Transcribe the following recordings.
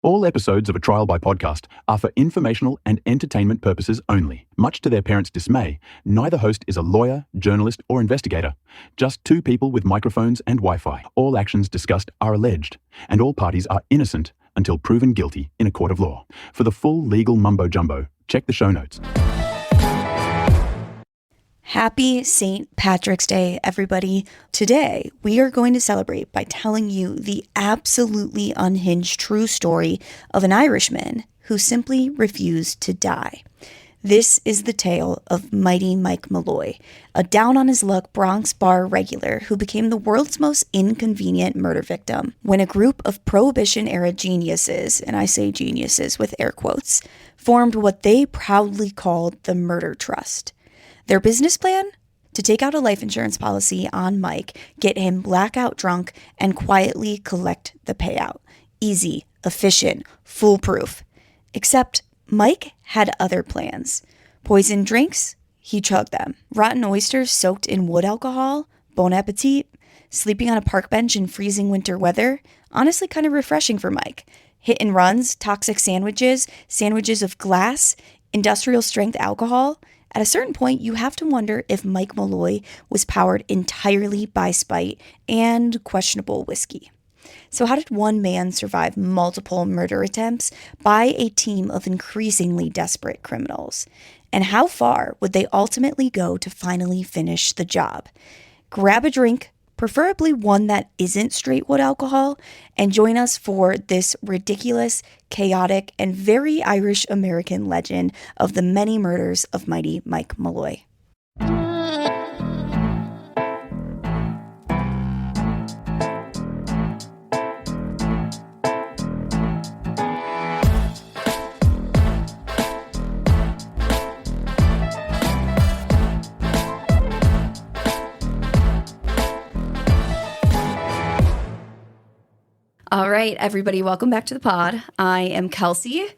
All episodes of A Trial by Podcast are for informational and entertainment purposes only. Much to their parents' dismay, neither host is a lawyer, journalist, or investigator. Just two people with microphones and Wi-Fi. All actions discussed are alleged, and all parties are innocent until proven guilty in a court of law. For the full legal mumbo-jumbo, check the show notes. Happy St. Patrick's Day, everybody. Today, we are going to celebrate by telling you the absolutely unhinged true story of an Irishman who simply refused to die. This is the tale of mighty Mike Malloy, a down-on-his-luck Bronx bar regular who became the world's most inconvenient murder victim when a group of Prohibition-era geniuses, and I say geniuses with air quotes, formed what they proudly called the Murder Trust. Their business plan? To take out a life insurance policy on Mike, get him blackout drunk, and quietly collect the payout. Easy, efficient, foolproof. Except Mike had other plans. Poisoned drinks? He chugged them. Rotten oysters soaked in wood alcohol? Bon appetit. Sleeping on a park bench in freezing winter weather? Honestly kind of refreshing for Mike. Hit and runs, toxic sandwiches, sandwiches of glass, industrial strength alcohol. At a certain point, you have to wonder if Mike Malloy was powered entirely by spite and questionable whiskey. So how did one man survive multiple murder attempts by a team of increasingly desperate criminals? And how far would they ultimately go to finally finish the job? Grab a drink, preferably one that isn't straight wood alcohol, and join us for this ridiculous, chaotic, and very Irish-American legend of the many murders of mighty Mike Malloy. All right, everybody, welcome back to the pod. I am Kelsey.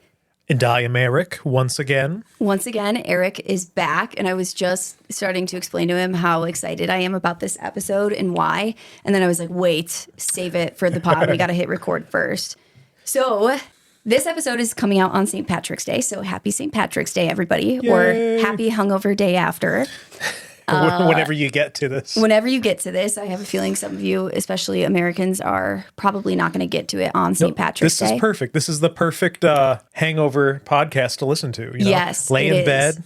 And I am Eric, once again. Once again, Eric is back, and I was just starting to explain to him how excited I am about this episode and why. And then I was like, wait, save it for the pod. We got to hit record first. So this episode is coming out on St. Patrick's Day, so happy St. Patrick's Day, everybody, Yay. or happy hungover day after. Whenever you get to this. Whenever you get to this, I have a feeling some of you, especially Americans, are probably not going to get to it on St. Patrick's Day. This is perfect. This is the perfect hangover podcast to listen to. You know? Yes, lay in bed.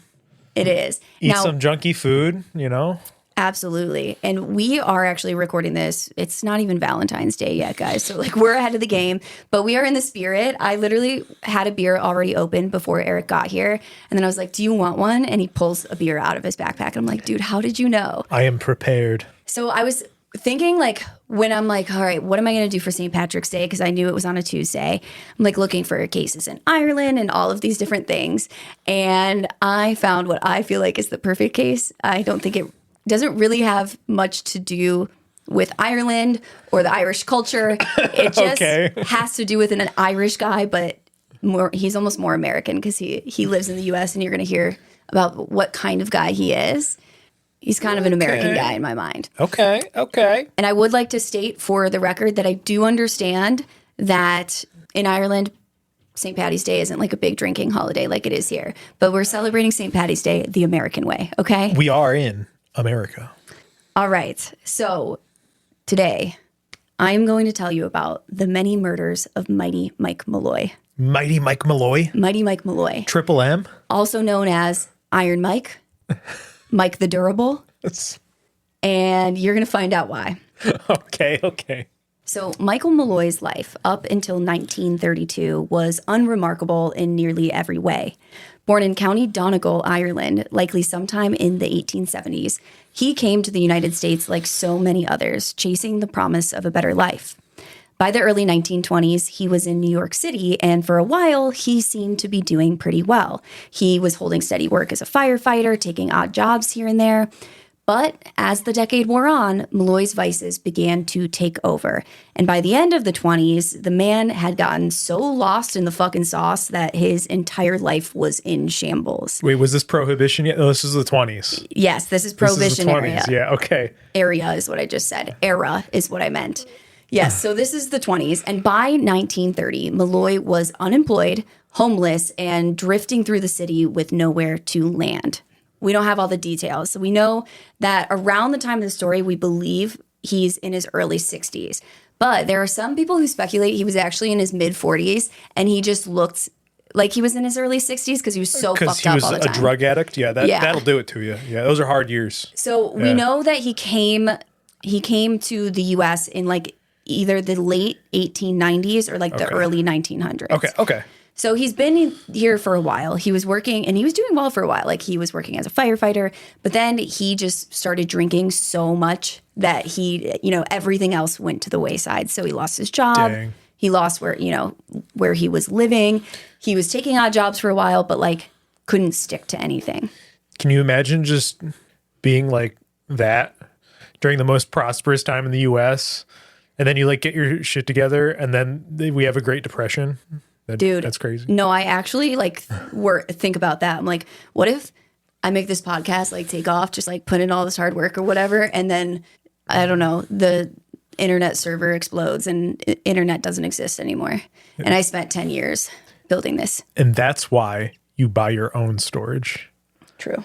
It is. Eat some junky food, you know? Absolutely. And we are actually recording this. It's not even Valentine's Day yet, guys. So like we're ahead of the game, but we are in the spirit. I literally had a beer already open before Eric got here. And then I was like, do you want one? And he pulls a beer out of his backpack. And I'm like, dude, how did you know? I am prepared. So I was thinking like when I'm like, all right, what am I going to do for St. Patrick's Day? Because I knew it was on a Tuesday. I'm like looking for cases in Ireland and all of these different things. And I found what I feel like is the perfect case. I don't think it doesn't really have much to do with Ireland or the Irish culture. It just has to do with an Irish guy, but he's almost more American because he lives in the U.S. and you're going to hear about what kind of guy he is. He's kind of an American guy in my mind. Okay. And I would like to state for the record that I do understand that in Ireland, St. Patty's Day isn't like a big drinking holiday like it is here, but we're celebrating St. Patty's Day the American way, okay? We are in America. All right. So today, I'm going to tell you about the many murders of mighty Mike Malloy. Mighty Mike Malloy? Mighty Mike Malloy. Triple M? Also known as Iron Mike, Mike the Durable. And you're going to find out why. Okay. So Michael Malloy's life up until 1932 was unremarkable in nearly every way. Born in County Donegal, Ireland, likely sometime in the 1870s, he came to the United States like so many others, chasing the promise of a better life. By the early 1920s, he was in New York City, and for a while, he seemed to be doing pretty well. He was holding steady work as a firefighter, taking odd jobs here and there. But as the decade wore on, Malloy's vices began to take over. And by the end of the 20s, the man had gotten so lost in the fucking sauce that his entire life was in shambles. Wait, was this Prohibition yet? No, this is the 20s. Yes, this is Prohibition-era. Yeah, okay. Area is what I just said. Era is what I meant. Yes, so this is the 20s. And by 1930, Malloy was unemployed, homeless, and drifting through the city with nowhere to land. We don't have all the details. So we know that around the time of the story, we believe he's in his early 60s. But there are some people who speculate he was actually in his mid-40s, and he just looked like he was in his early 60s because he was so fucked up all the time. Because he was a drug addict? Yeah, that'll do it to you. Yeah, those are hard years. So we know that he came to the U.S. in like either the late 1890s or like the early 1900s. Okay. So he's been here for a while. He was working, and he was doing well for a while. Like, he was working as a firefighter, but then he just started drinking so much that everything else went to the wayside. So he lost his job. Dang. He lost where he was living. He was taking odd jobs for a while, but like couldn't stick to anything. Can you imagine just being like that during the most prosperous time in the U.S., and then you like get your shit together, and then we have a Great Depression? Dude, that's crazy. No, I actually think about that. I'm like, what if I make this podcast like take off, just like put in all this hard work or whatever, and then I don't know, the internet server explodes and internet doesn't exist anymore. And I spent 10 years building this. And that's why you buy your own storage. True.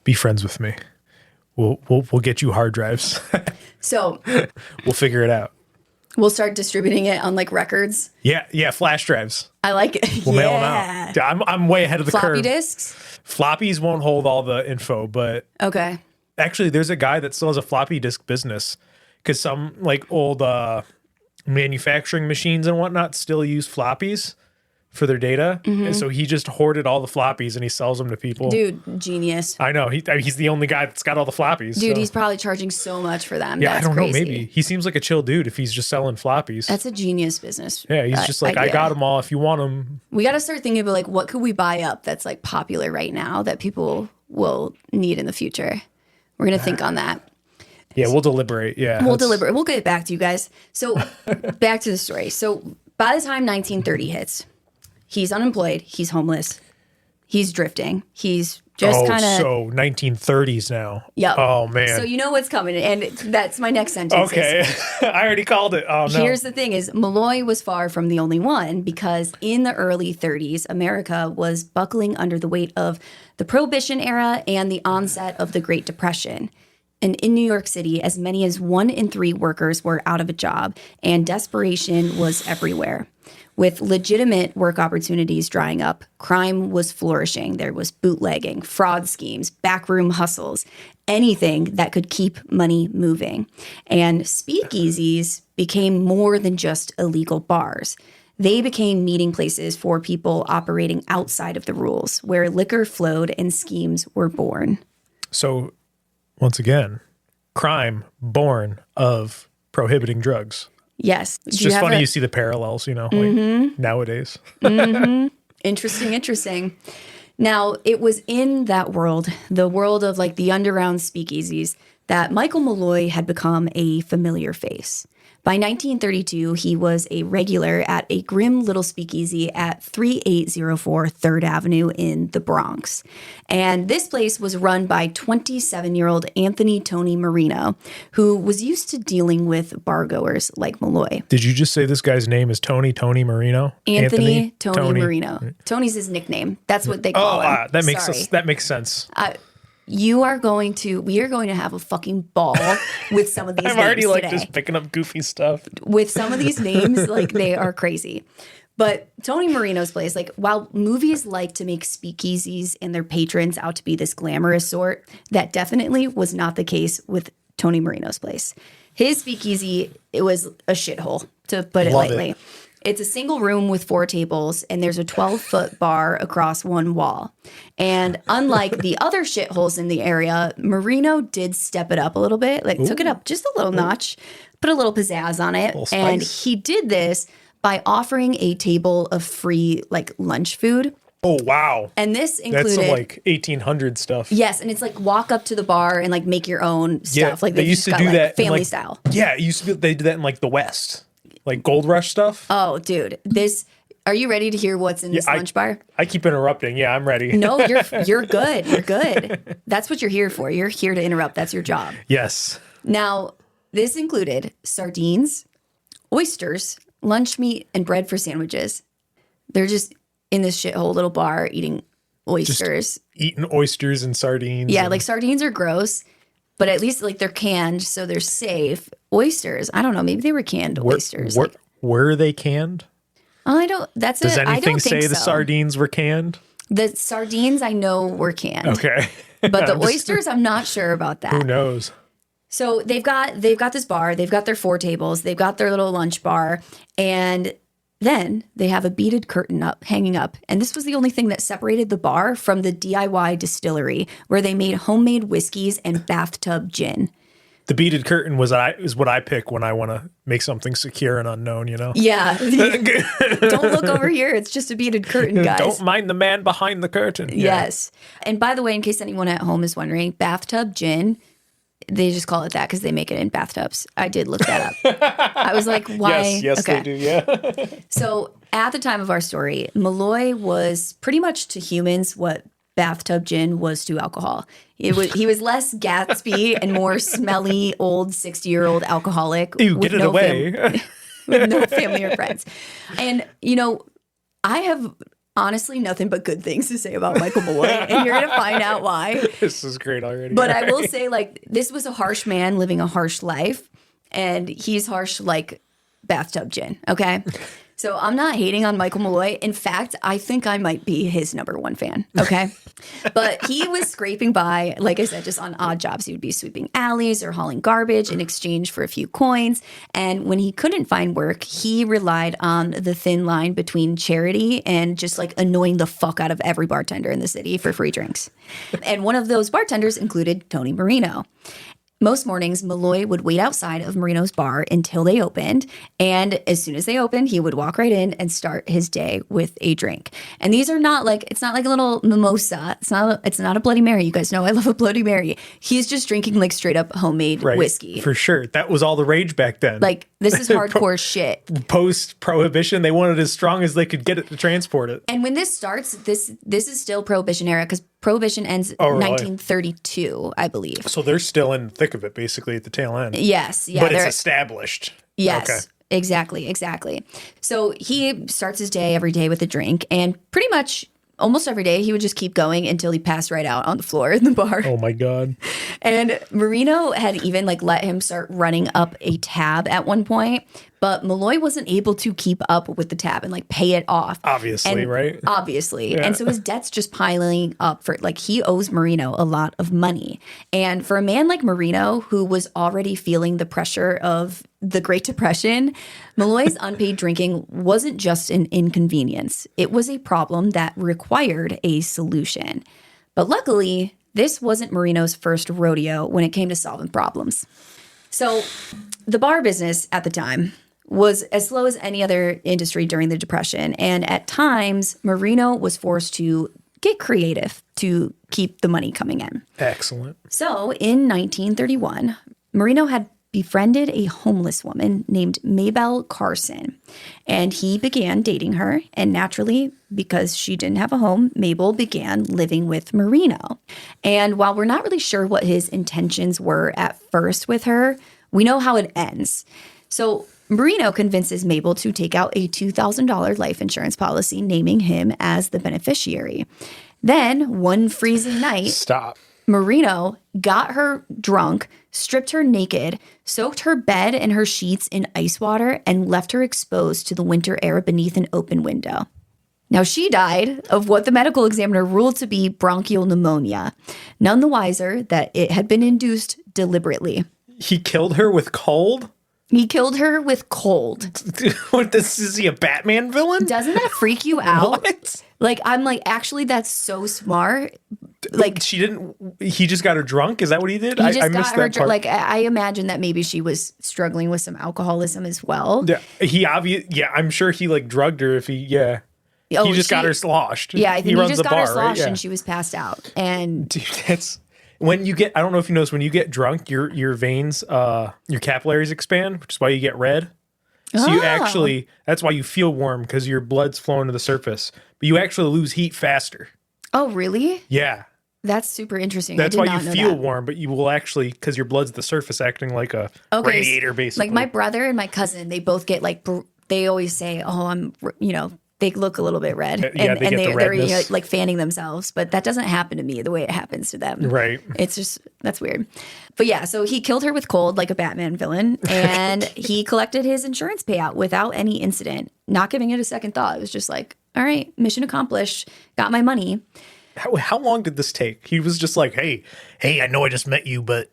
Be friends with me. We'll get you hard drives. So we'll figure it out. We'll start distributing it on like records. Yeah, flash drives. I like it. We'll mail them out. I'm way ahead of the curve. Floppy disks? Floppies won't hold all the info, but okay. Actually, there's a guy that still has a floppy disk business because some like old manufacturing machines and whatnot still use floppies for their data. And so he just hoarded all the floppies and he sells them to people. Dude, genius. I know. He's the only guy that's got all the floppies. Dude, he's probably charging so much for them. Yeah, That's I don't crazy. know. Maybe. He seems like a chill dude if he's just selling floppies. That's a genius business. Yeah, he's just like, idea. I got them all if you want them. We got to start thinking about like, what could we buy up that's like popular right now that people will need in the future? We're going to think on that. Yeah, we'll deliberate. Yeah. We'll deliberate. We'll get back to you guys. So back to the story. So by the time 1930 hits, he's unemployed. He's homeless. He's drifting. He's just kind of... so 1930s now. Yep. Oh, man. So you know what's coming. And that's my next sentence. Okay. I already called it. Oh, no. Here's the thing is Malloy was far from the only one because in the early 30s, America was buckling under the weight of the Prohibition-era and the onset of the Great Depression. And in New York City, as many as 1 in 3 workers were out of a job, and desperation was everywhere. With legitimate work opportunities drying up, crime was flourishing. There was bootlegging, fraud schemes, backroom hustles, anything that could keep money moving. And speakeasies became more than just illegal bars. They became meeting places for people operating outside of the rules, where liquor flowed and schemes were born. So, once again, crime born of prohibiting drugs. Yes. It's just funny you see the parallels, like nowadays. Interesting. Now, it was in that world, the world of like the underground speakeasies, that Michael Malloy had become a familiar face. By 1932, he was a regular at a grim little speakeasy at 3804 3rd Avenue in the Bronx. And this place was run by 27-year-old Anthony Tony Marino, who was used to dealing with bargoers like Malloy. Did you just say this guy's name is Tony Marino? Anthony Tony Marino. Tony's his nickname. That's what they call him. That makes sense. We are going to have a fucking ball with some of these names I'm already like today. just picking up goofy stuff. With some of these names, like they are crazy. But Tony Marino's place, like while movies like to make speakeasies and their patrons out to be this glamorous sort, that definitely was not the case with Tony Marino's place. His speakeasy, it was a shithole, to put it lightly. It's a single room with 4 tables, and there's a 12-foot bar across one wall. And unlike the other shitholes in the area, Marino did step it up a little bit, took it up just a little notch, put a little pizzazz on it. And he did this by offering a table of free lunch food. Oh, wow. And this included... That's some 1800 stuff. Yes, and it's walk up to the bar and make your own stuff. They used to do that family style. Yeah, it used to be, they did that in the West. Gold Rush stuff? Oh, dude. Are you ready to hear what's in this lunch bar? I keep interrupting. Yeah, I'm ready. No, you're good. You're good. That's what you're here for. You're here to interrupt. That's your job. Yes. Now, this included sardines, oysters, lunch meat, and bread for sandwiches. They're just in this shithole little bar eating oysters. Just eating oysters and sardines. Yeah, and... like sardines are gross, but at least like they're canned, so they're safe. Oysters, I don't know, maybe they were canned oysters. Were they canned? Oh, I don't. That's Does it. anything I don't say think the so. sardines were canned? The sardines I know were canned. Okay. But the oysters, I'm not sure about that. Who knows? So they've got this bar, they've got their 4 tables, they've got their little lunch bar, and then they have a beaded curtain hanging up. And this was the only thing that separated the bar from the DIY distillery where they made homemade whiskeys and bathtub gin. The beaded curtain is what I pick when I want to make something secure and unknown, you know? Yeah. Don't look over here. It's just a beaded curtain, guys. Don't mind the man behind the curtain. Yeah. Yes. And by the way, in case anyone at home is wondering, bathtub gin, they just call it that because they make it in bathtubs. I did look that up. I was like, why? Yes, okay. They do, yeah. So at the time of our story, Malloy was pretty much to humans what bathtub gin was to alcohol. He was less Gatsby and more smelly old 60-year-old alcoholic. Ew, get it away. With no family or friends. And, I have honestly nothing but good things to say about Michael Malloy, and you're going to find out why. This is great already. But I will say, this was a harsh man living a harsh life, and he's harsh like bathtub gin, okay? So I'm not hating on Michael Malloy. In fact, I think I might be his #1 fan, okay? But he was scraping by, like I said, just on odd jobs. He would be sweeping alleys or hauling garbage in exchange for a few coins. And when he couldn't find work, he relied on the thin line between charity and just annoying the fuck out of every bartender in the city for free drinks. And one of those bartenders included Tony Marino. Most mornings, Malloy would wait outside of Marino's bar until they opened. And as soon as they opened, he would walk right in and start his day with a drink. And these are not it's not like a little mimosa. It's not a Bloody Mary. You guys know I love a Bloody Mary. He's just drinking straight up homemade whiskey. For sure. That was all the rage back then. This is hardcore shit. Post Prohibition, they wanted as strong as they could get it to transport it. And when this starts, this is still Prohibition era because Prohibition ends in 1932, I believe. So they're still in the thick of it, basically, at the tail end. Yes. Yeah, but it's established. Yes. Okay. Exactly. So he starts his day every day with a drink, and pretty much almost every day he would just keep going until he passed right out on the floor in the bar. Oh, my God. And Marino had even let him start running up a tab at one point. But Malloy wasn't able to keep up with the tab and pay it off. Obviously, right? Obviously. Yeah. And so his debt's just piling up for he owes Marino a lot of money. And for a man like Marino, who was already feeling the pressure of the Great Depression, Malloy's unpaid drinking wasn't just an inconvenience. It was a problem that required a solution. But luckily, this wasn't Marino's first rodeo when it came to solving problems. So the bar business at the time was as slow as any other industry during the Depression. And at times, Marino was forced to get creative to keep the money coming in. Excellent. So in 1931, Marino had befriended a homeless woman named Mabel Carson. And he began dating her. And naturally, because she didn't have a home, Mabel began living with Marino. And while we're not really sure what his intentions were at first with her, we know how it ends. So Marino convinces Mabel to take out a $2,000 life insurance policy, naming him as the beneficiary. Then, one freezing night, Marino got her drunk, stripped her naked, soaked her bed and her sheets in ice water, and left her exposed to the winter air beneath an open window. Now, she died of what the medical examiner ruled to be bronchial pneumonia, none the wiser that it had been induced deliberately. He killed her with cold? He killed her with cold. What, is he a Batman villain? Doesn't that freak you out? What? I'm actually, that's so smart. He just got her drunk? Is that what he did? He just I got missed her that part. I imagine that maybe she was struggling with some alcoholism as well. Yeah, I'm sure he drugged her if he got her sloshed. Yeah, I think he just got her sloshed, right? Yeah. and she was passed out. And dude, that's when you get, I don't know if you notice, when you get drunk, your veins, your capillaries expand, which is why you get red. So you actually, that's why you feel warm, because your blood's flowing to the surface. But you actually lose heat faster. Oh, really? Yeah. That's super interesting. That's I did why you not know feel that. warm, but you will actually, because your blood's at the surface, acting like a radiator, basically. Like my brother and my cousin, they both get like, they always say, oh, I'm, they look a little bit red. Yeah, and they get the they're redness. like fanning themselves, but that doesn't happen to me the way it happens to them. Right. It's just, that's weird. But yeah, so he killed her with cold like a Batman villain, and he collected his insurance payout without any incident, not giving it a second thought. It was just like, all right, mission accomplished, got my money. How long did this take? He was just like, hey, I know I just met you, but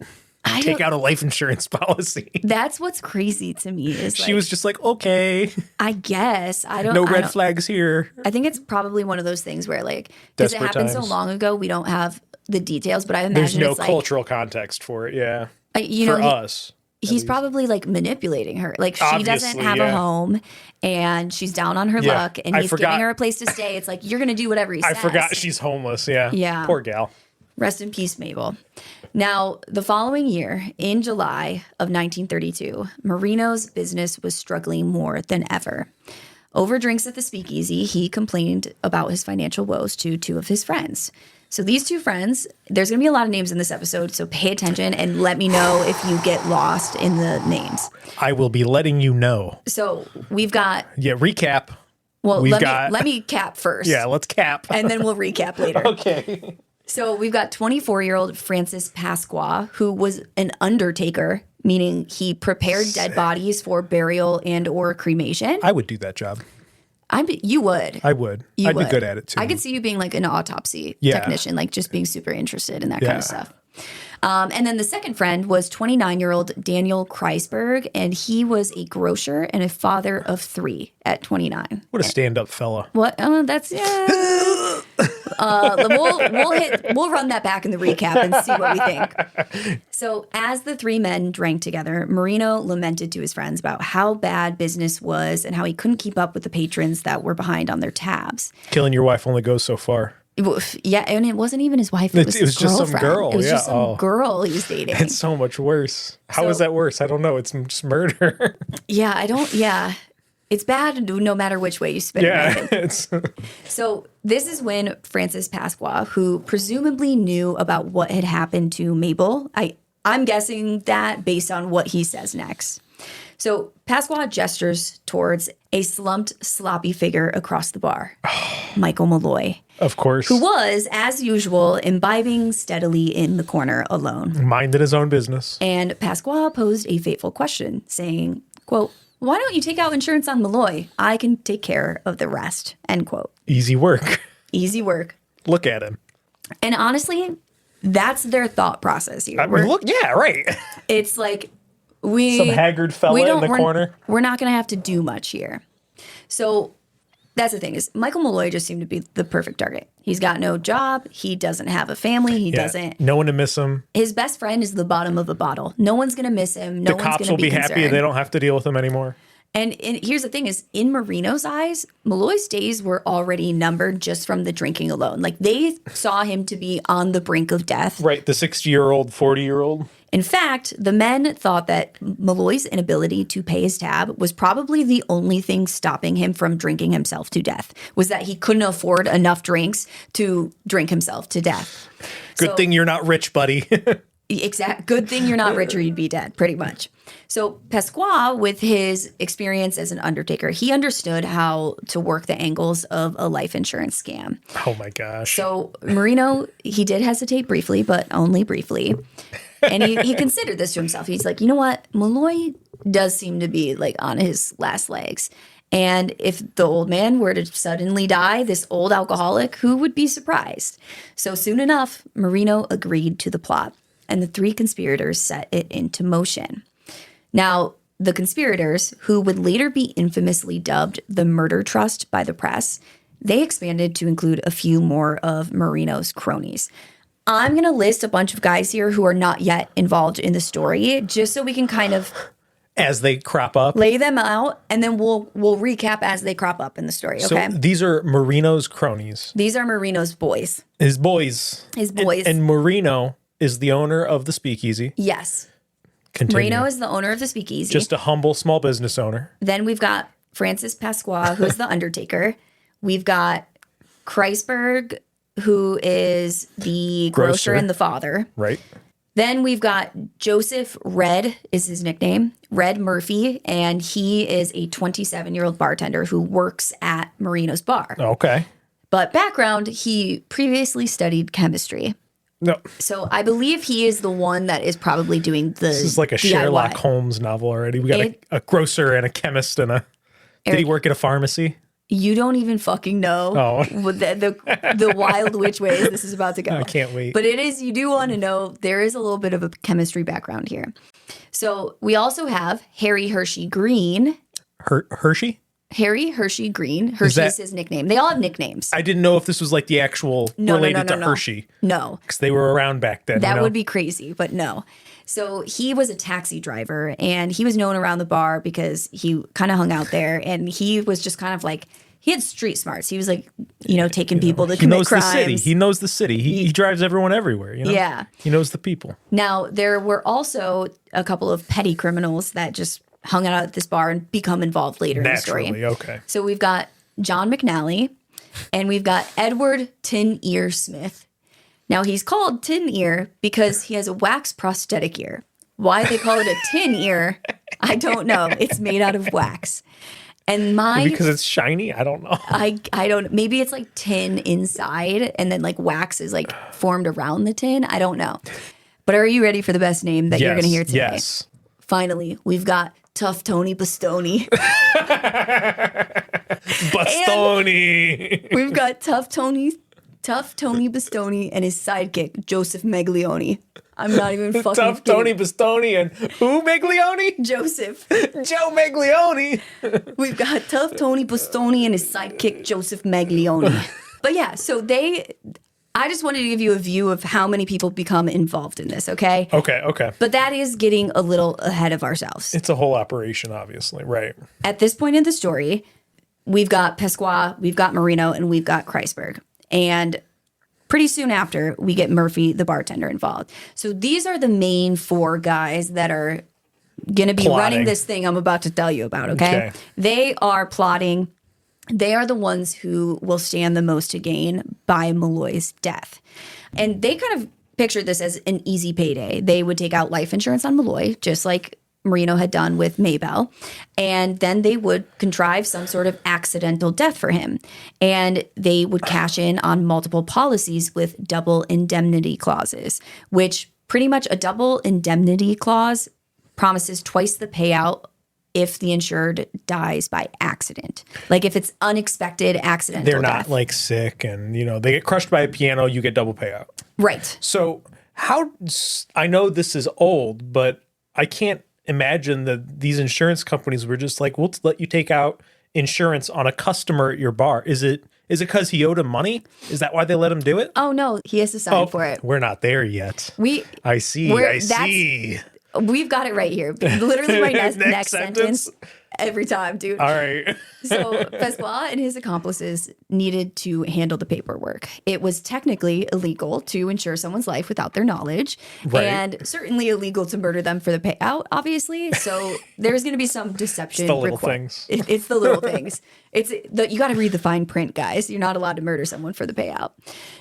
take out a life insurance policy. That's what's crazy to me is She was just like, okay. I guess. No red flags here. I think it's probably one of those things where like, because it Desperate happened so times. long ago, we don't have the details, but I imagine There's no it's like, cultural context for it, yeah. for Us. He's probably like manipulating her. Like she doesn't Obviously, have yeah. a home and she's down on her Yeah. luck and I he's forgot. giving her a place to stay. It's like, you're going to do whatever he I says. forgot she's homeless, yeah. Yeah. Poor gal. Rest in peace, Mabel. Now, the following year, in July of 1932, Marino's business was struggling more than ever. Over drinks at the speakeasy, he complained about his financial woes to two of his friends. So these two friends, there's going to be a lot of names in this episode, so pay attention and let me know if you get lost in the names. I will be letting you know. So we've got, Yeah, recap. well, We've let got- me cap first. Yeah, let's cap. And then we'll recap later. Okay. So we've got 24-year-old Francis Pasqua, who was an undertaker, meaning he prepared dead bodies for burial and or cremation. I would do that job. You would. I would. You I'd would. be good at it too. I could see you being like an autopsy Yeah. technician, like just being super interested in that kind Yeah. of stuff. And then the second friend was 29-year-old Daniel Kreisberg, and he was a grocer and a father of 3 at 29. What a stand-up fella. What? Oh, that's yeah. We'll run that back in the recap and see what we think. So, as the 3 men drank together, Marino lamented to his friends about how bad business was and how he couldn't keep up with the patrons that were behind on their tabs. Killing your wife only goes so far. Yeah, and it wasn't even his wife. It was just some girlfriend. girl. It was Yeah, just some girl he was dating. It's so much worse. How is So- that worse? I don't know. It's just murder. Yeah. It's bad no matter which way you spin it. I Yeah. think. It's So this is when Francis Pasqua, who presumably knew about what had happened to Mabel, I'm guessing that based on what he says next. So Pasqua gestures towards a slumped, sloppy figure across the bar, Michael Malloy, of course. who was, as usual, imbibing steadily in the corner alone. Minded his own business. And Pasqua posed a fateful question, saying, quote, "Why don't you take out insurance on Malloy? I can take care of the rest," end quote. Easy work. Easy work. Look at him. And honestly, that's their thought process here. I mean, look, yeah, right. It's like Some haggard fella in the corner. We're not going to have to do much here. So that's the thing is Michael Malloy just seemed to be the perfect target. He's got no job. He doesn't have a family. He doesn't. No one to miss him. His best friend is the bottom of a bottle. No one's going to miss him. No The one's cops going will to be be happy concerned. they don't have to deal with him anymore. And here's the thing is, in Marino's eyes, Malloy's days were already numbered just from the drinking alone. Like, they saw him to be on the brink of death. Right. The 60-year-old, 40-year-old. In fact, the men thought that Malloy's inability to pay his tab was probably the only thing stopping him from drinking himself to death, was that he couldn't afford enough drinks to drink himself to death. Good thing you're not rich, buddy. Good thing you're not rich or you'd be dead, pretty much. So Pasqua, with his experience as an undertaker, he understood how to work the angles of a life insurance scam. Oh, my gosh. So Marino, he did hesitate briefly, but only briefly. And he considered this to himself. He's like, you know what? Malloy does seem to be like on his last legs. And if the old man were to suddenly die, this old alcoholic, who would be surprised? So soon enough, Marino agreed to the plot, and the 3 conspirators set it into motion. Now, the conspirators, who would later be infamously dubbed the Murder Trust by the press, they expanded to include a few more of Marino's cronies. I'm going to list a bunch of guys here who are not yet involved in the story, just so we can kind of As they crop up. lay them out, and then we'll recap as they crop up in the story, okay? So these are Marino's cronies. These are Marino's boys. His boys. His boys. And Marino is the owner of the speakeasy. Yes. Continue. Marino is the owner of the speakeasy. Just a humble small business owner. Then we've got Francis Pasqua, who's the undertaker. We've got Kreisberg, who is the grocer and the father. Right. Then we've got Joseph Red is his nickname, Red Murphy, and he is a 27-year-old bartender who works at Marino's bar. Okay. But background, he previously studied chemistry. No. So I believe he is the one that is probably doing the This is like a Sherlock Holmes novel already. We got a grocer and a chemist and a... Did he work at a pharmacy? You don't even fucking know the wild which ways this is about to go. I can't wait. But you do want to know, there is a little bit of a chemistry background here. So we also have Harry Hershey Green. Hershey? Harry Hershey Green. Hershey is his nickname. They all have nicknames. I didn't know if this was like the actual related to Hershey. No. Because they were around back then. That would be crazy, but no. So he was a taxi driver, and he was known around the bar because he kind of hung out there, and he was just kind of like, he had street smarts. He was like, taking people to commit crimes. He knows the city. He knows the city. He drives everyone everywhere, Yeah. He knows the people. Now, there were also a couple of petty criminals that just hung out at this bar and become involved later in the story. Okay. So we've got John McNally, and we've got Edward Tin Ear Smith. Now, he's called Tin Ear because he has a wax prosthetic ear. Why they call it a tin ear, I don't know. It's made out of wax. And because it's shiny? I don't know. I don't, maybe it's like tin inside and then like wax is like formed around the tin. I don't know. But are you ready for the best name that you're going to hear today? Yes. Finally, we've got Tough Tony Bastoni. Bastoni. We've got Tough Tony Bastoni and his sidekick, Joseph Maglione. I'm not even fucking Tough Tony Bastoni and who Maglione? Joseph. Joe Maglione. We've got Tough Tony Bastoni and his sidekick, Joseph Maglione. But yeah, so I just wanted to give you a view of how many people become involved in this, okay? Okay. But that is getting a little ahead of ourselves. It's a whole operation, obviously, right? At this point in the story, we've got Pasqua, we've got Marino, and we've got Kreisberg. And pretty soon after, we get Murphy, the bartender, involved. So these are the main four guys that are going to be running this thing I'm about to tell you about, okay? They are plotting. They are the ones who will stand the most to gain by Malloy's death. And they kind of pictured this as an easy payday. They would take out life insurance on Malloy, just like Marino had done with Maybell, and then they would contrive some sort of accidental death for him. And they would cash in on multiple policies with double indemnity clauses, which pretty much a double indemnity clause promises twice the payout if the insured dies by accident. Like if it's unexpected accidental They're not death. like sick and, they get crushed by a piano, you get double payout. Right. So I know this is old, but I can't imagine that these insurance companies were just like, we'll let you take out insurance on a customer at your bar. Is it because he owed him money? Is that why they let him do it? Oh, no. He has to sign for it. We're not there yet. I see. We've got it right here. Literally my next sentence every time, dude. All right. So Pasqua and his accomplices needed to handle the paperwork. It was technically illegal to insure someone's life without their knowledge, and certainly illegal to murder them for the payout, obviously. So there's going to be some deception. It's the little things. It's the little things. You got to read the fine print, guys. You're not allowed to murder someone for the payout.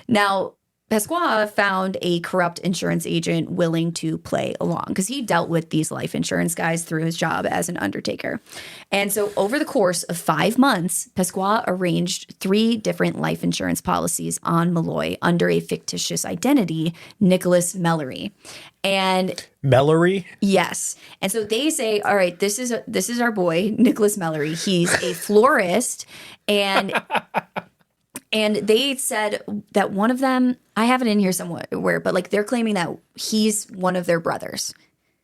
Now, Pasqua found a corrupt insurance agent willing to play along because he dealt with these life insurance guys through his job as an undertaker. And so over the course of 5 months, Pasqua arranged 3 different life insurance policies on Malloy under a fictitious identity, Nicholas Mellery. And Mellery? Yes. And so they say, all right, this is our boy, Nicholas Mellery. He's a florist, and they said that one of them, I have it in here somewhere, but like they're claiming that he's one of their brothers.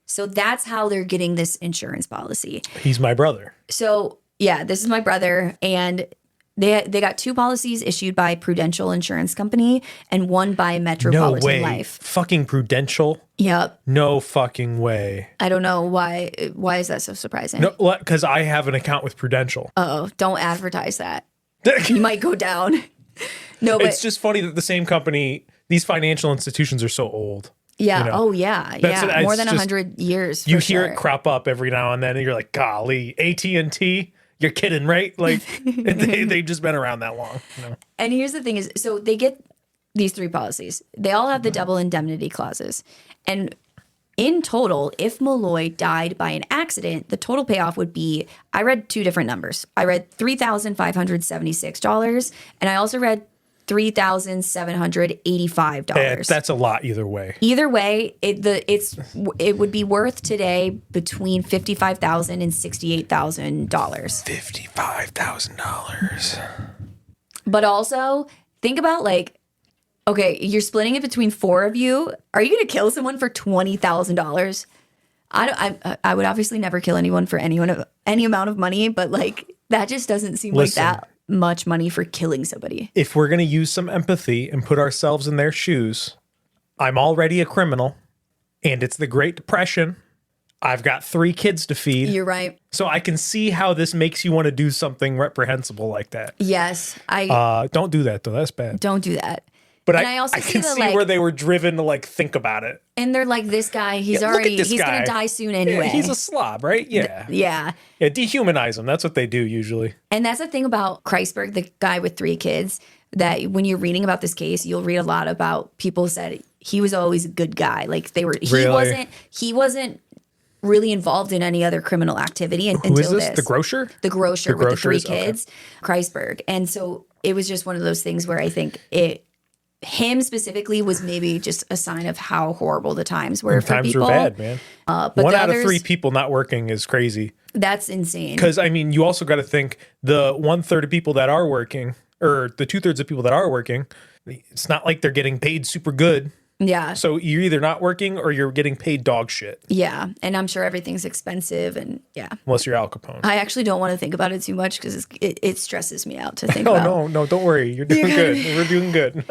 So that's how they're getting this insurance policy. He's my brother. So yeah, this is my brother. And they got 2 policies issued by Prudential Insurance Company and one by Metropolitan No way. Life. Fucking Prudential? Yep. No fucking way. I don't know why. Why is that so surprising? No, because I have an account with Prudential. Uh-oh, don't advertise that. You might go down. No, but it's just funny that the same company, these financial institutions are so old. Yeah. Oh, yeah. Yeah. More than 100 years. You hear it crop up every now and then, and you're like, golly, AT&T? You're kidding, right? Like, they've just been around that long. And here's the thing is, so they get these 3 policies. They all have the double indemnity clauses. And in total, if Malloy died by an accident, the total payoff would be, I read 2 different numbers. I read $3,576, and I also read $3,785. That's a lot either way. Either way, it would be worth today between $55,000 and $68,000. $55,000. But also, think about like, okay, you're splitting it between 4 of you. Are you going to kill someone for $20,000? I would obviously never kill anyone for any amount of money, but like that just doesn't seem like that much money for killing somebody. If we're going to use some empathy and put ourselves in their shoes, I'm already a criminal and it's the Great Depression. I've got 3 kids to feed. You're right. So I can see how this makes you want to do something reprehensible like that. Yes. Don't do that though. That's bad. Don't do that. But I also can see where they were driven to like think about it. And they're like, this guy, he's going to die soon anyway. Yeah, he's a slob, right? Yeah. Yeah. Dehumanize him. That's what they do usually. And that's the thing about Kreisberg, the guy with 3 kids, that when you're reading about this case, you'll read a lot about people said he was always a good guy. Like he wasn't really involved in any other criminal activity until Who is this? this. The grocer? The grocer with the 3 kids, Kreisberg. And so it was just one of those things where I think him specifically was maybe just a sign of how horrible the times were for people. Times were bad, man. But 1 out of 3 people not working is crazy. That's insane. Because, I mean, you also got to think the 1/3 of people that are working, or the 2/3 of people that are working, it's not like they're getting paid super good. Yeah. So you're either not working or you're getting paid dog shit. Yeah. And I'm sure everything's expensive and yeah. Unless you're Al Capone. I actually don't want to think about it too much because it stresses me out to think about. No, don't worry. You're doing good. We're doing good.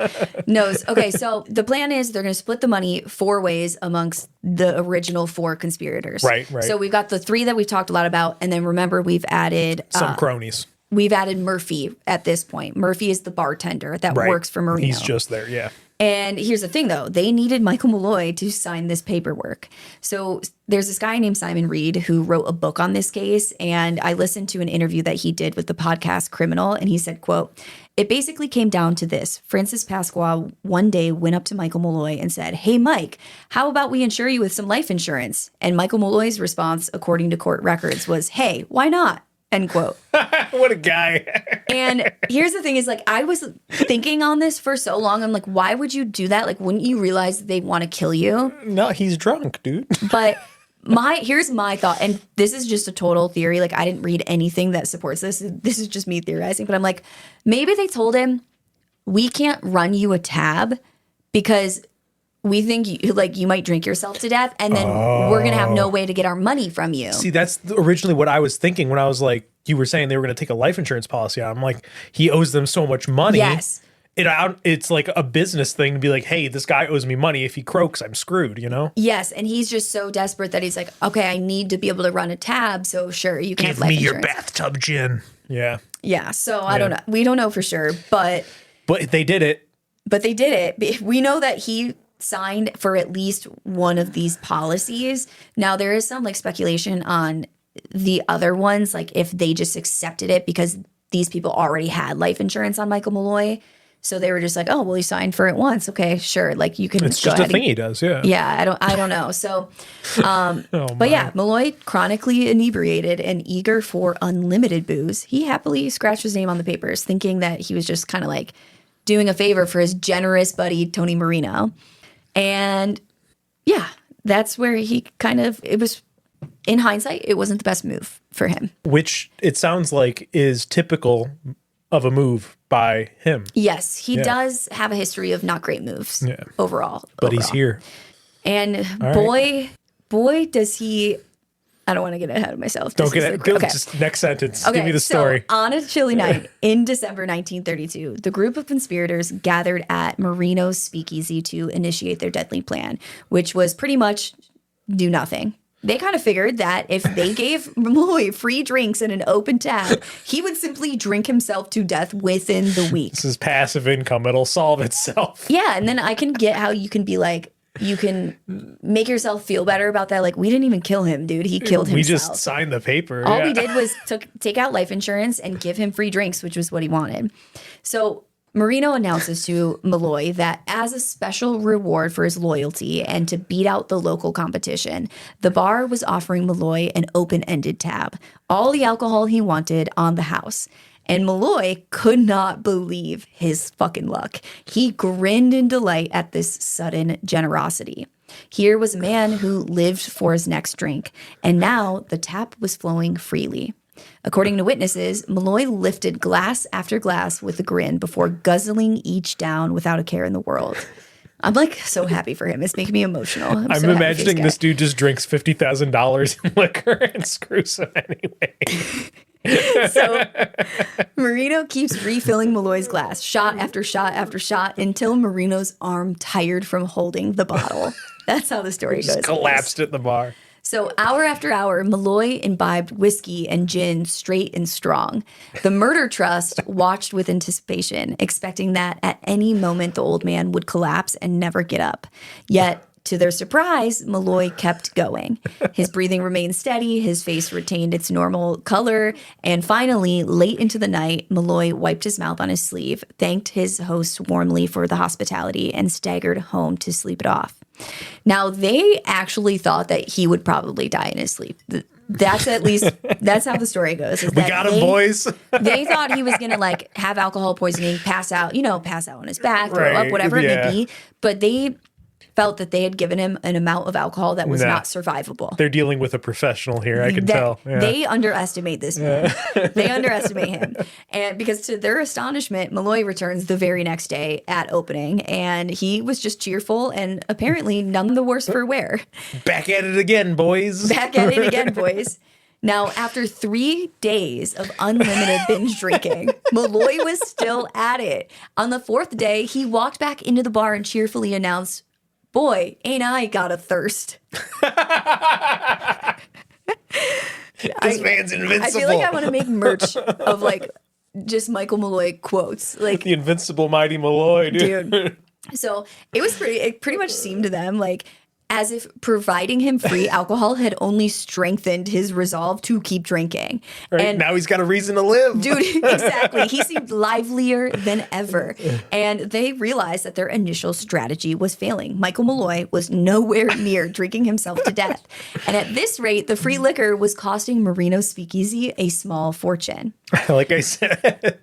No. Okay. So the plan is they're going to split the money 4 ways amongst the original 4 conspirators. Right. So we've got the 3 that we've talked a lot about. And then remember, we've added some cronies. We've added Murphy at this point. Murphy is the bartender that works for Marino. He's just there. Yeah. And here's the thing, though. They needed Michael Malloy to sign this paperwork. So there's this guy named Simon Reed who wrote a book on this case. And I listened to an interview that he did with the podcast Criminal. And he said, quote, "It basically came down to this. Francis Pasqua one day went up to Michael Malloy and said, 'Hey, Mike, how about we insure you with some life insurance?' And Michael Malloy's response, according to court records, was, 'Hey, why not?' End quote." What a guy. And here's the thing is, like, I was thinking on this for so long. I'm like, why would you do that? Like, wouldn't you realize that they want to kill you? No, he's drunk, dude. But here's my thought, and this is just a total theory. Like, I didn't read anything that supports this. This is just me theorizing. But I'm like, maybe they told him, we can't run you a tab because we think you might drink yourself to death, and then we're going to have no way to get our money from you. See, that's originally what I was thinking when I was like, you were saying they were going to take a life insurance policy out. I'm like, he owes them so much money. Yes. It's like a business thing to be like, hey, this guy owes me money. If he croaks, I'm screwed, you know? Yes, and he's just so desperate that he's like, okay, I need to be able to run a tab, so sure, you can have life insurance. Give me your bathtub gin. Yeah. Yeah, so I don't know. We don't know for sure, but they did it. But they did it. We know that he signed for at least one of these policies. Now, there is some like speculation on the other ones, like if they just accepted it because these people already had life insurance on Michael Malloy. So they were just like, oh, well, he signed for it once. Okay, sure. Like you can It's just a thing he does, yeah. Yeah, I don't know. So but yeah, Malloy, chronically inebriated and eager for unlimited booze, he happily scratched his name on the papers, thinking that he was just kind of like doing a favor for his generous buddy Tony Marino. And yeah, that's where he it was, in hindsight, it wasn't the best move for him. Which it sounds like is typical of a move by him. Yes, he does have a history of not great moves overall. But he's here. And boy, does he... I don't want to get ahead of myself. Don't get it. Okay. Just next sentence. Give me the story. So on a chilly night in December 1932, the group of conspirators gathered at Marino's speakeasy to initiate their deadly plan, which was pretty much do nothing. They kind of figured that if they gave Malloy free drinks and an open tab, he would simply drink himself to death within the week. This is passive income. It'll solve itself. Yeah, and then I can get how you can be like, you can make yourself feel better about that. Like, we didn't even kill him, dude. He killed himself. We just signed the paper. All we did was take out life insurance and give him free drinks, which was what he wanted. So Marino announces to Malloy that as a special reward for his loyalty and to beat out the local competition, the bar was offering Malloy an open-ended tab, all the alcohol he wanted on the house. And Malloy could not believe his fucking luck. He grinned in delight at this sudden generosity. Here was a man who lived for his next drink, and now the tap was flowing freely. According to witnesses, Malloy lifted glass after glass with a grin before guzzling each down without a care in the world. I'm like so happy for him. It's making me emotional. I'm so imagining this dude just drinks $50,000 in liquor and screws him anyway. So Marino keeps refilling Malloy's glass, shot after shot after shot, until Marino's arm tired from holding the bottle. That's how the story goes. Collapsed at the bar. So hour after hour, Malloy imbibed whiskey and gin straight and strong. The murder trust watched with anticipation, expecting that at any moment the old man would collapse and never get up. Yet, to their surprise, Malloy kept going. His breathing remained steady, his face retained its normal color, and finally, late into the night, Malloy wiped his mouth on his sleeve, thanked his host warmly for the hospitality, and staggered home to sleep it off. Now, they actually thought that he would probably die in his sleep. That's how the story goes. We got him, boys. They thought he was going to like have alcohol poisoning, pass out on his back, throw up, whatever it may be. But they felt that they had given him an amount of alcohol that was not survivable. They're dealing with a professional here, I can tell. Yeah. They underestimate this man. They underestimate him. And because to their astonishment, Malloy returns the very next day at opening, and he was just cheerful and apparently none the worse for wear. Back at it again, boys. Back at it again, boys. Now, after 3 days of unlimited binge drinking, Malloy was still at it. On the 4th day, he walked back into the bar and cheerfully announced, "Boy, ain't I got a thirst." This man's invincible. I feel like I want to make merch of like just Michael Malloy quotes. Like the invincible mighty Malloy, dude. So it pretty much seemed to them like as if providing him free alcohol had only strengthened his resolve to keep drinking. Right, and now he's got a reason to live. Dude, exactly. He seemed livelier than ever. And they realized that their initial strategy was failing. Michael Malloy was nowhere near drinking himself to death. And at this rate, the free liquor was costing Marino's speakeasy a small fortune. Like I said.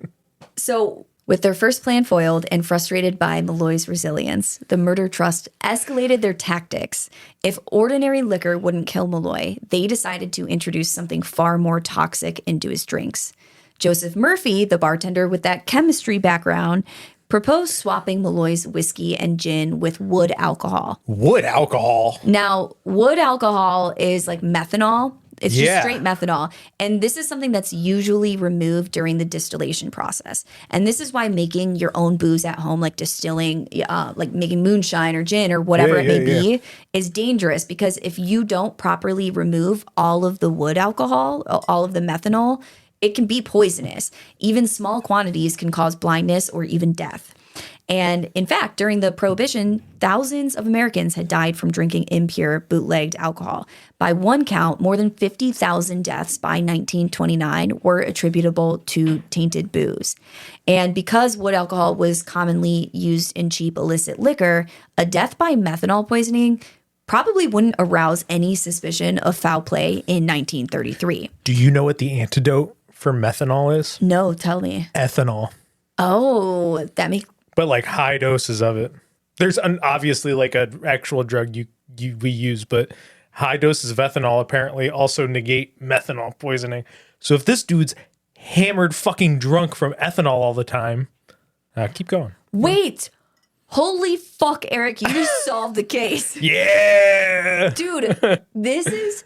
So with their first plan foiled and frustrated by Malloy's resilience, the murder trust escalated their tactics. If ordinary liquor wouldn't kill Malloy, they decided to introduce something far more toxic into his drinks. Joseph Murphy, the bartender with that chemistry background, proposed swapping Malloy's whiskey and gin with wood alcohol. Wood alcohol? Now, wood alcohol is like methanol. It's just straight methanol. And this is something that's usually removed during the distillation process. And this is why making your own booze at home, like distilling, like making moonshine or gin or whatever it may be, is dangerous. Because if you don't properly remove all of the wood alcohol, all of the methanol, it can be poisonous. Even small quantities can cause blindness or even death. And in fact, during the Prohibition, thousands of Americans had died from drinking impure, bootlegged alcohol. By one count, more than 50,000 deaths by 1929 were attributable to tainted booze. And because wood alcohol was commonly used in cheap illicit liquor, a death by methanol poisoning probably wouldn't arouse any suspicion of foul play in 1933. Do you know what the antidote for methanol is? No, tell me. Ethanol. Oh, that makes... But like high doses of it. There's obviously like an actual drug we use, but high doses of ethanol apparently also negate methanol poisoning. So if this dude's hammered fucking drunk from ethanol all the time, keep going. Wait. Holy fuck, Eric, you just solved the case. Yeah. Dude, this is...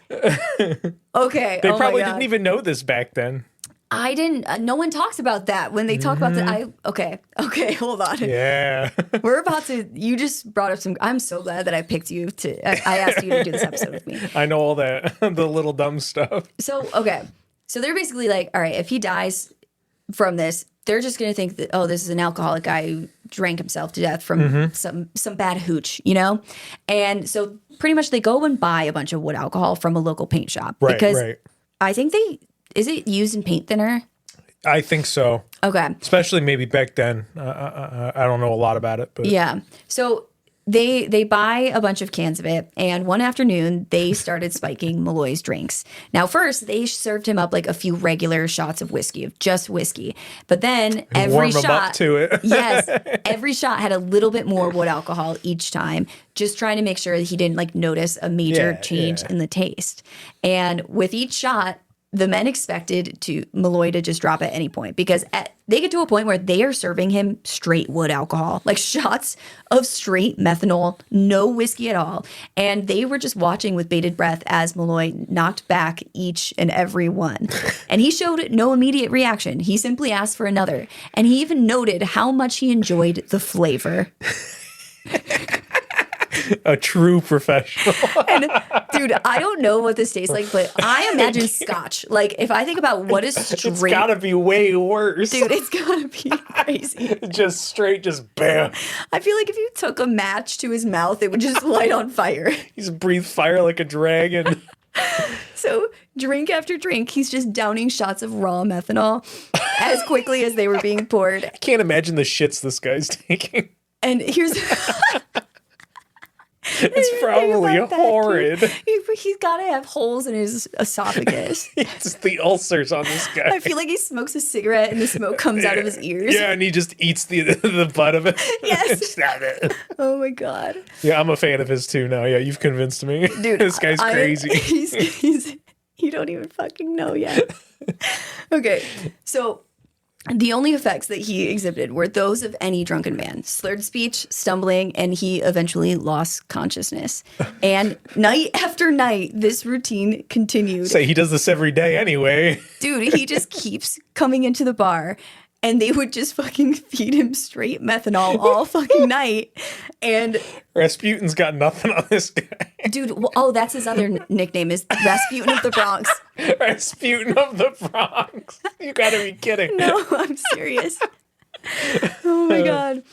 Okay. They probably didn't even know this back then. I didn't. No one talks about that when they talk about the. Okay, hold on. Yeah, we're about to. You just brought up some. I'm so glad that I picked you to. I asked you to do this episode with me. I know all that, the little dumb stuff. So so they're basically like, all right, if he dies from this, they're just gonna think that this is an alcoholic guy who drank himself to death from some bad hooch, you know. And so pretty much they go and buy a bunch of wood alcohol from a local paint shop, because I think is it used in paint thinner? I think so. Okay. Especially maybe back then. I don't know a lot about it, but Yeah. So they buy a bunch of cans of it, and one afternoon they started spiking Malloy's drinks. Now, first they served him up like a few regular shots of whiskey, of just whiskey, but then every warm him shot up to it. yes, every shot had a little bit more wood alcohol each time, just trying to make sure that he didn't like notice a major change in the taste. And with each shot, the men expected Malloy to just drop at any point, because they get to a point where they are serving him straight wood alcohol, like shots of straight methanol, no whiskey at all. And they were just watching with bated breath as Malloy knocked back each and every one. And he showed no immediate reaction. He simply asked for another. And he even noted how much he enjoyed the flavor. A true professional. And dude, I don't know what this tastes like, but I imagine scotch. Like if I think about what is straight, It's gotta be way worse. dude, it's gotta be crazy. Just straight, just bam. I feel like if you took a match to his mouth, it would just light on fire. He's breathed fire like a dragon. So drink after drink, he's just downing shots of raw methanol as quickly as they were being poured. I can't imagine the shits this guy's taking. And here's It's probably horrid. He's got to have holes in his esophagus. It's the ulcers on this guy. I feel like he smokes a cigarette and the smoke comes out of his ears. Yeah, and he just eats the butt of it. Yes. Stop it. Oh my God. Yeah, I'm a fan of his too now. Yeah, you've convinced me. Dude, this guy's crazy. He's you don't even fucking know yet. Okay, so the only effects that he exhibited were those of any drunken man: slurred speech, stumbling, and he eventually lost consciousness. And night after night, this routine continued. Say he does this every day anyway. Dude, he just keeps coming into the bar, and they would just fucking feed him straight methanol all fucking night. And Rasputin's got nothing on this guy. dude, that's his other nickname, is Rasputin of the Bronx. Rasputin of the Bronx. You gotta be kidding. No, I'm serious. Oh my God.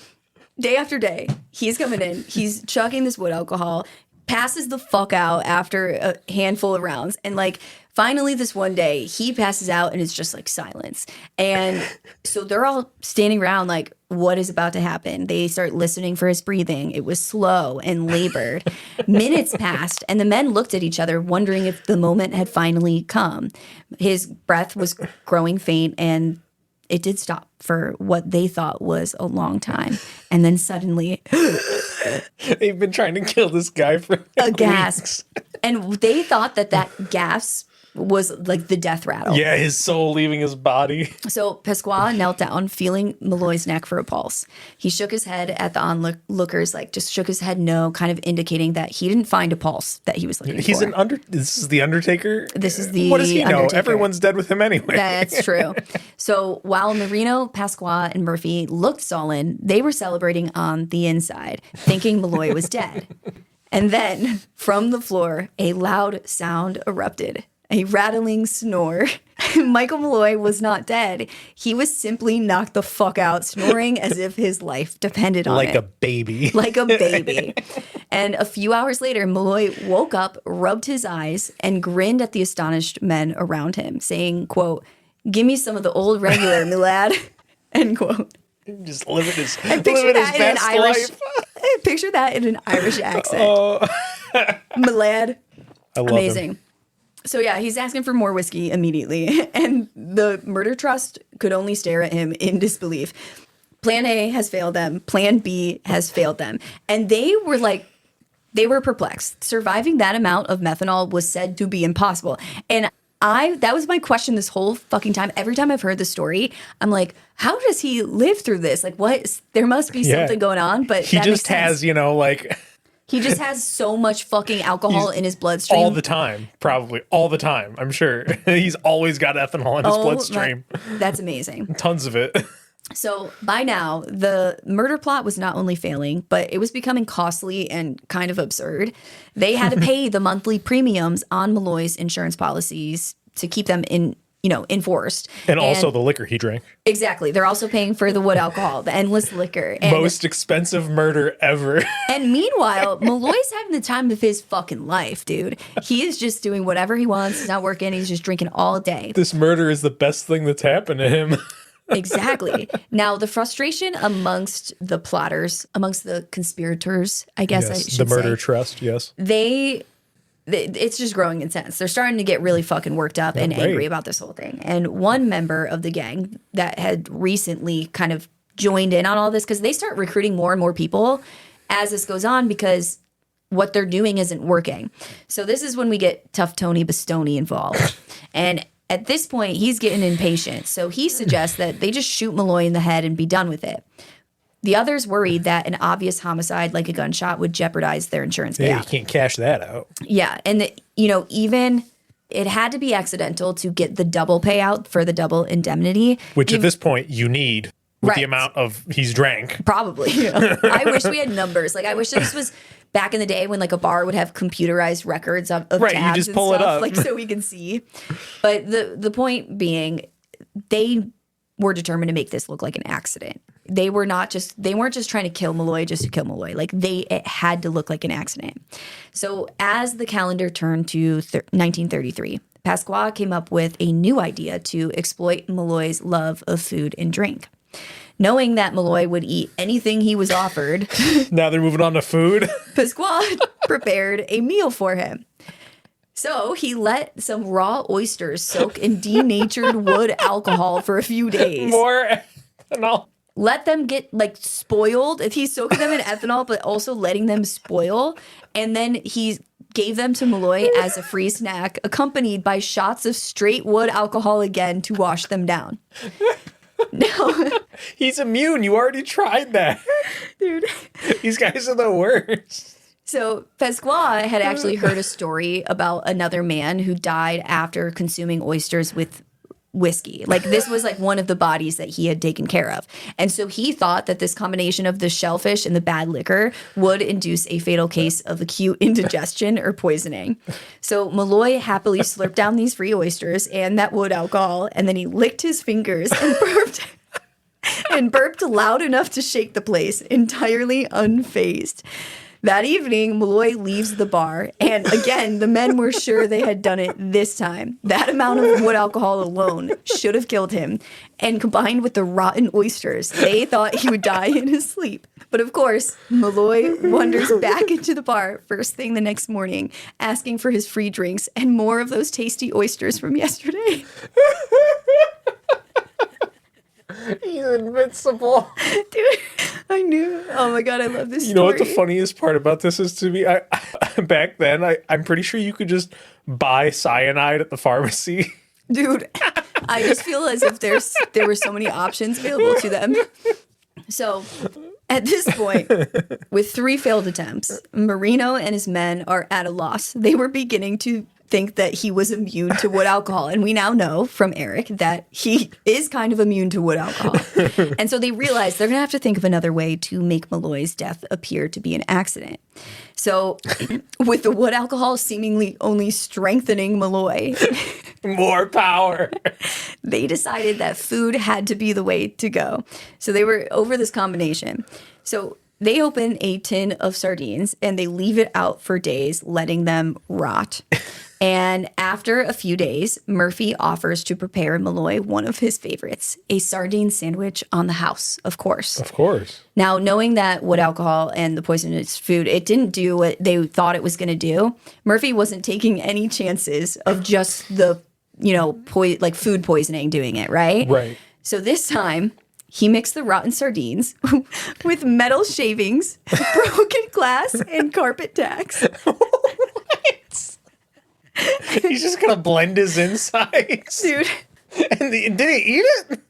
Day after day, he's coming in, he's chugging this wood alcohol, passes the fuck out after a handful of rounds, and like finally this one day he passes out and it's just like silence. And so they're all standing around like, what is about to happen? They start listening for his breathing. It was slow and labored. Minutes passed and the men looked at each other wondering if the moment had finally come. His breath was growing faint and it did stop for what they thought was a long time. And then suddenly they've been trying to kill this guy for a gasp. weeks. And they thought that gasp was like the death rattle. Yeah, his soul leaving his body. So Pasqua knelt down, feeling Malloy's neck for a pulse. He shook his head at the onlookers, like just shook his head no, kind of indicating that he didn't find a pulse that he was looking for. This is the Undertaker? This is the What does he know? Undertaker. Everyone's dead with him anyway. That's true. So while Marino, Pasqua, and Murphy looked sullen, they were celebrating on the inside, thinking Malloy was dead. And then from the floor, a loud sound erupted. A rattling snore. Michael Malloy was not dead. He was simply knocked the fuck out, snoring as if his life depended on it. Like a baby. Like a baby. And a few hours later, Malloy woke up, rubbed his eyes, and grinned at the astonished men around him, saying, quote, "Give me some of the old regular, me lad," end quote. Just living his, And picture living his that in an best Irish, life. picture that in an Irish accent. Me lad. I love Amazing. him. So yeah, he's asking for more whiskey immediately, and the murder trust could only stare at him in disbelief. Plan A has failed them. Plan B has failed them. And they were perplexed. Surviving that amount of methanol was said to be impossible. And that was my question this whole fucking time. Every time I've heard the story, I'm like, how does he live through this? Like, what? There must be something going on. But he just has, he just has so much fucking alcohol in his bloodstream. All the time, probably. All the time, I'm sure. He's always got ethanol in his bloodstream. That's amazing. Tons of it. So by now, the murder plot was not only failing, but it was becoming costly and kind of absurd. They had to pay the monthly premiums on Malloy's insurance policies to keep them enforced. And also the liquor he drank. Exactly. They're also paying for the wood alcohol, the endless liquor. And, most expensive murder ever. And meanwhile, Malloy's having the time of his fucking life, dude. He is just doing whatever he wants. He's not working. He's just drinking all day. This murder is the best thing that's happened to him. Exactly. Now, the frustration amongst the plotters, amongst the conspirators, I guess I should the murder say, trust, yes. It's just growing intense. They're starting to get really fucking worked up and angry about this whole thing. And one member of the gang that had recently kind of joined in on all this, because they start recruiting more and more people as this goes on, because what they're doing isn't working. So this is when we get Tough Tony Bastoni involved. And at this point, he's getting impatient. So he suggests that they just shoot Malloy in the head and be done with it. The others worried that an obvious homicide like a gunshot would jeopardize their insurance payout. Yeah, you can't cash that out. Yeah, and even it had to be accidental to get the double payout for the double indemnity. Which at this point you need with the amount of he's drank. Probably. I wish we had numbers. Like I wish this was back in the day when like a bar would have computerized records of tabs you just and pull stuff, it up. like so we can see. But the point being, they were determined to make this look like an accident. They weren't just trying to kill Malloy just to kill Malloy. Like it had to look like an accident. So as the calendar turned to 1933, Pasqua came up with a new idea to exploit Malloy's love of food and drink. Knowing that Malloy would eat anything he was offered, now they're moving on to food. Pasqua prepared a meal for him. So he let some raw oysters soak in denatured wood alcohol for a few days. More ethanol. Let them get like spoiled. If he's soaking them in ethanol, but also letting them spoil. And then he gave them to Malloy as a free snack, accompanied by shots of straight wood alcohol again to wash them down. No. He's immune. You already tried that. Dude. These guys are the worst. So Pasqua had actually heard a story about another man who died after consuming oysters with whiskey. Like this was like one of the bodies that he had taken care of. And so he thought that this combination of the shellfish and the bad liquor would induce a fatal case of acute indigestion or poisoning. So Malloy happily slurped down these free oysters and that wood alcohol, and then he licked his fingers and burped loud enough to shake the place, entirely unfazed. That evening, Malloy leaves the bar, and again, the men were sure they had done it this time. That amount of wood alcohol alone should have killed him, and combined with the rotten oysters, they thought he would die in his sleep. But of course, Malloy wanders back into the bar first thing the next morning, asking for his free drinks and more of those tasty oysters from yesterday. He's invincible. Dude, I knew. Oh my God, I love this story. You know what the funniest part about this is to me? Back then, I'm pretty sure you could just buy cyanide at the pharmacy. Dude, I just feel as if there were so many options available to them. So at this point, with 3 failed attempts, Marino and his men are at a loss. They were beginning to think that he was immune to wood alcohol. And we now know from Eric that he is kind of immune to wood alcohol. And so they realize they're going to have to think of another way to make Malloy's death appear to be an accident. So with the wood alcohol seemingly only strengthening Malloy, more power. They decided that food had to be the way to go. So they were over this combination. So they open a tin of sardines and they leave it out for days, letting them rot. And after a few days, Murphy offers to prepare Malloy one of his favorites, a sardine sandwich on the house, of course. Of course. Now, knowing that wood alcohol and the poisonous food, it didn't do what they thought it was going to do, Murphy wasn't taking any chances of just the, food poisoning doing it, right? Right. So this time, he mixed the rotten sardines with metal shavings, broken glass, and carpet tacks. He's just going to blend his insides. Dude. And did he eat it?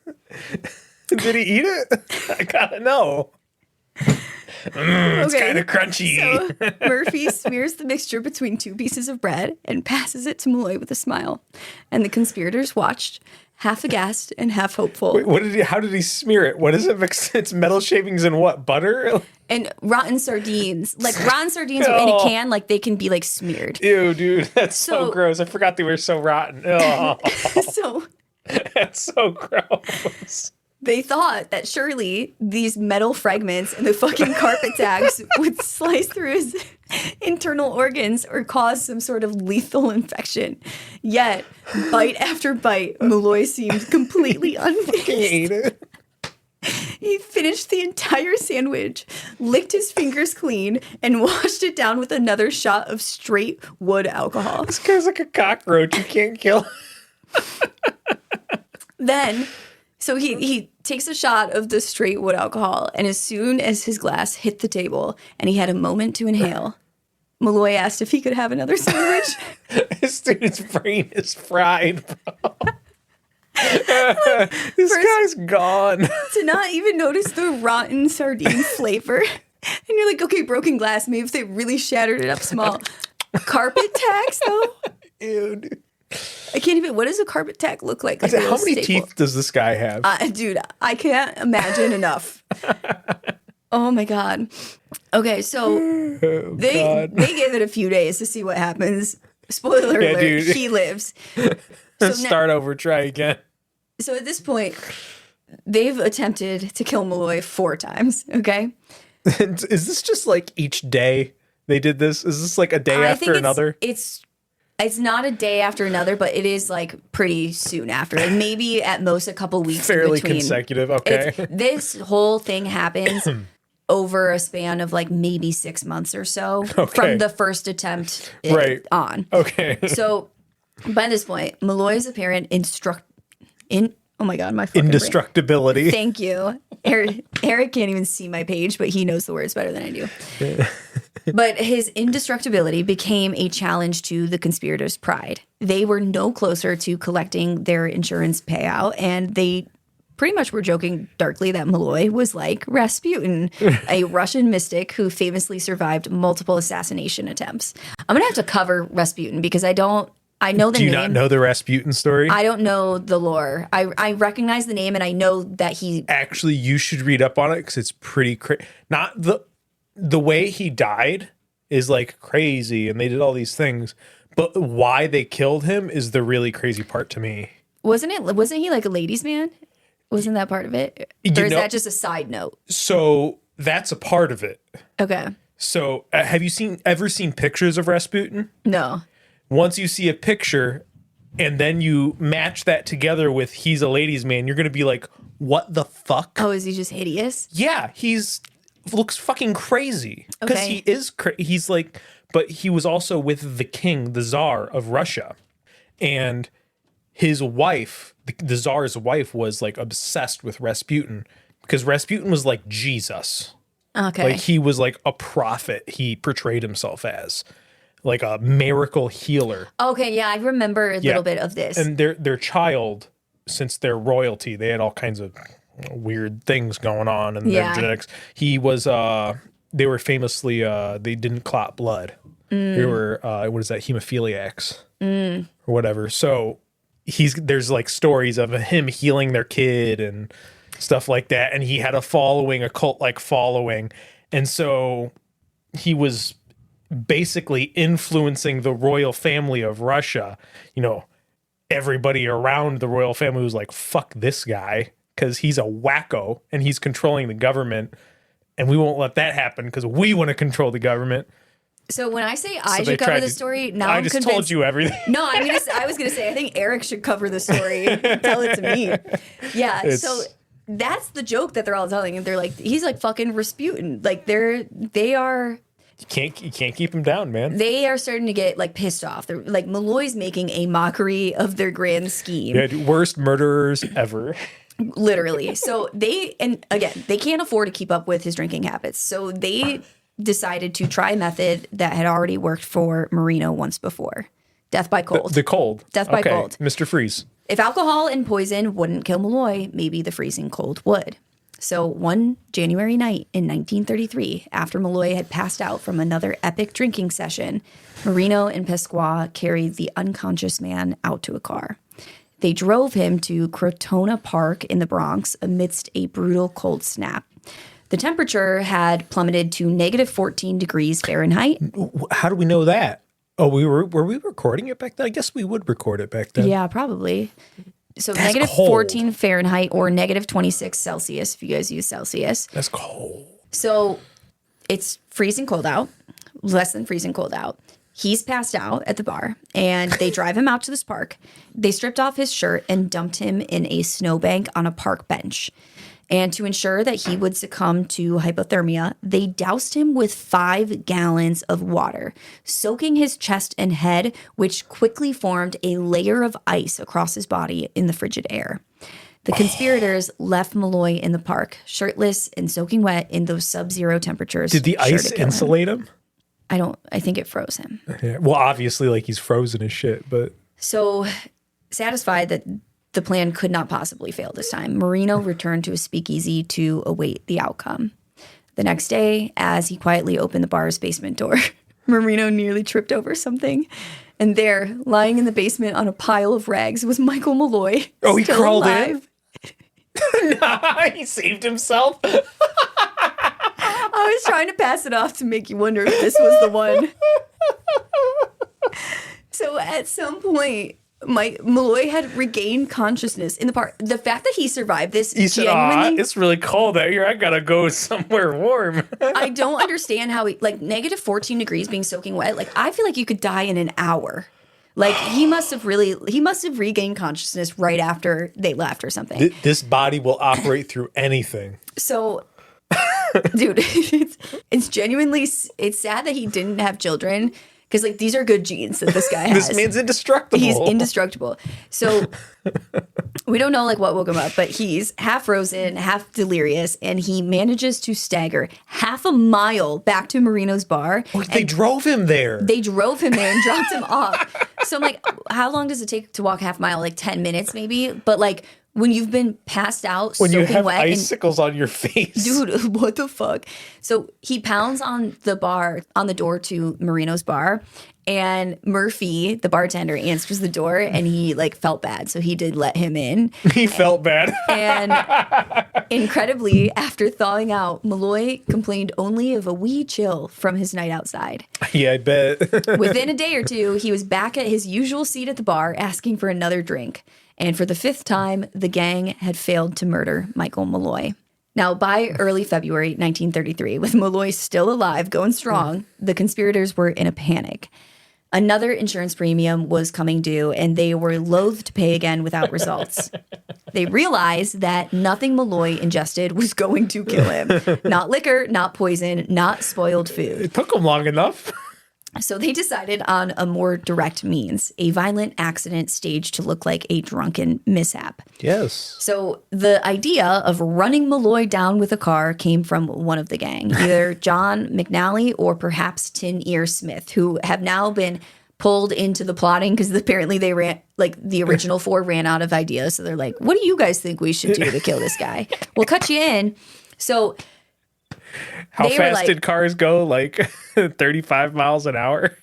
Did he eat it? I gotta know. It's kind of crunchy. So Murphy smears the mixture between 2 pieces of bread and passes it to Malloy with a smile. And the conspirators watched, half aghast and half hopeful. Wait, how did he smear it? What is it mixed? It's metal shavings and what? Butter? And rotten sardines. Like rotten sardines are in a can, like they can be like smeared. Ew, dude. That's so gross. I forgot they were so rotten. Oh. So That's so gross. They thought that surely these metal fragments and the fucking carpet tags would slice through his internal organs or cause some sort of lethal infection. Yet, bite after bite, Malloy seemed completely unfazed. Ate it. He finished the entire sandwich, licked his fingers clean, and washed it down with another shot of straight wood alcohol. This guy's like a cockroach. You can't kill. Then, so he takes a shot of the straight wood alcohol, and as soon as his glass hit the table and he had a moment to inhale, Malloy asked if he could have another sandwich. This dude's brain is fried, bro. This guy's gone. To not even notice the rotten sardine flavor. And you're like, okay, broken glass. Maybe if they really shattered it up small. Carpet tacks, though? Ew, dude. I can't even. What does a carpet tack look like? I said, how many teeth does this guy have? Dude, I can't imagine enough. Oh my God. Okay, so they give it a few days to see what happens. Spoiler alert, dude. he lives. Start over, try again. So at this point, they've attempted to kill Malloy 4 times, okay? Is this just like each day they did this? Is this like a day after another? It's not a day after another, but it is like pretty soon after. Like maybe at most a couple weeks. Fairly between. consecutive, okay. This whole thing happens over a span of like maybe 6 months or so from the first attempt on. Okay. So by this point, Malloy's apparent oh my God, my fucking indestructibility. Brain. Thank you. Eric can't even see my page, but he knows the words better than I do. But his indestructibility became a challenge to the conspirators' pride. They were no closer to collecting their insurance payout, and they pretty much were joking darkly that Malloy was like Rasputin, a Russian mystic who famously survived multiple assassination attempts. I'm going to have to cover Rasputin because I know the name. Do you not know the Rasputin story? I don't know the lore. I recognize the name and I know that he... Actually, you should read up on it because it's pretty crazy. Not the way he died is like crazy and they did all these things, but why they killed him is the really crazy part to me. Wasn't he like a ladies' man? Wasn't that part of it? Or is that just a side note? So that's a part of it. Okay. So have you ever seen pictures of Rasputin? No. Once you see a picture and then you match that together with he's a ladies' man, you're going to be like, what the fuck? Oh, is he just hideous? Yeah, looks fucking crazy. Because he is he's like, but he was also with the king, the Tsar of Russia. And his wife, the Tsar's wife, was like obsessed with Rasputin because Rasputin was like Jesus. Okay. Like he was like a prophet. He portrayed himself as like a miracle healer. Okay, yeah, I remember a little bit of this. And their child, since they're royalty, they had all kinds of weird things going on in their genetics. He was they were famously they didn't clot blood. They were what is that, hemophiliacs or whatever. So there's like stories of him healing their kid and stuff like that, and he had a cult like following, and so he was basically influencing the royal family of Russia. You know, everybody around the royal family was like, fuck this guy because he's a wacko and he's controlling the government, and we won't let that happen because we want to control the government. So when I say I should cover the story, now I'm convinced. I just told you everything. No, I was gonna say I think Eric should cover the story. Tell it to me. Yeah. So that's the joke that they're all telling, and they're like, he's like fucking Rasputin. Like they are. You can't keep him down, man. They are starting to get like pissed off. They're like, Malloy's making a mockery of their grand scheme. Yeah, worst murderers ever. Literally. So they can't afford to keep up with his drinking habits. So they decided to try a method that had already worked for Marino once before. Death by cold. The cold. Death by cold. Mr. Freeze. If alcohol and poison wouldn't kill Malloy, maybe the freezing cold would. So one January night in 1933, after Malloy had passed out from another epic drinking session, Marino and Pasqua carried the unconscious man out to a car. They drove him to Crotona Park in the Bronx amidst a brutal cold snap. The temperature had plummeted to negative 14 degrees Fahrenheit. How do we know that? Oh, were we recording it back then? I guess we would record it back then. Yeah, probably. So That's negative cold. 14 Fahrenheit or negative 26 Celsius if you guys use Celsius. That's cold. So it's freezing cold out, less than freezing cold out. He's passed out at the bar, and they drive him out to this park. They stripped off his shirt and dumped him in a snowbank on a park bench. And to ensure that he would succumb to hypothermia, they doused him with 5 gallons of water, soaking his chest and head, which quickly formed a layer of ice across his body in the frigid air. The conspirators left Malloy in the park, shirtless and soaking wet in those sub-zero temperatures. Did the sure ice to kill him. insulate him? I think it froze him. Yeah. Well, obviously, like he's frozen as shit, but So, satisfied that the plan could not possibly fail this time, Marino returned to his speakeasy to await the outcome. The next day, as he quietly opened the bar's basement door, Marino nearly tripped over something. And there, lying in the basement on a pile of rags, was Michael Malloy. Oh, he still crawled alive. in? Nah, he saved himself. I was trying to pass it off to make you wonder if this was the one. So at some point, Malloy had regained consciousness in the park. The fact that he survived this He said, genuinely, it's really cold out here. I gotta go somewhere warm. I don't understand how he, like, negative 14 degrees being soaking wet. Like, I feel like you could die in an hour. Like, he must have regained consciousness right after they left or something. This body will operate through anything. So, dude, it's genuinely, it's sad that he didn't have children. Because, like, these are good genes that this guy has. This man's indestructible. He's indestructible. So we don't know, like, what woke him up, but he's half frozen, half delirious, and he manages to stagger half a mile back to Marino's bar. Oh, they drove him there. They drove him there and dropped him off. So I'm like, how long does it take to walk half a mile? Like 10 minutes maybe? But, like, when you've been passed out, when you soaking have wet, icicles on your face. dude, what the fuck? So he pounds on the door to Marino's bar, and Murphy, the bartender, answers the door, and he, like, felt bad, so he did let him in. He felt bad. And incredibly, after thawing out, Malloy complained only of a wee chill from his night outside. Yeah, I bet. Within a day or two, he was back at his usual seat at the bar, asking for another drink. And for the 5th time, the gang had failed to murder Michael Malloy. Now, by early February 1933, with Malloy still alive, going strong, the conspirators were in a panic. Another insurance premium was coming due, and they were loath to pay again without results. They realized that nothing Malloy ingested was going to kill him. Not liquor, not poison, not spoiled food. It took him long enough. So they decided on a more direct means, a violent accident staged to look like a drunken mishap. Yes. So the idea of running Malloy down with a car came from one of the gang, either John McNally or perhaps Tin Ear Smith, who have now been pulled into the plotting because apparently they ran, like, the original 4 ran out of ideas. So they're like, what do you guys think we should do to kill this guy? We'll cut you in. So how fast did cars go? Like 35 miles an hour?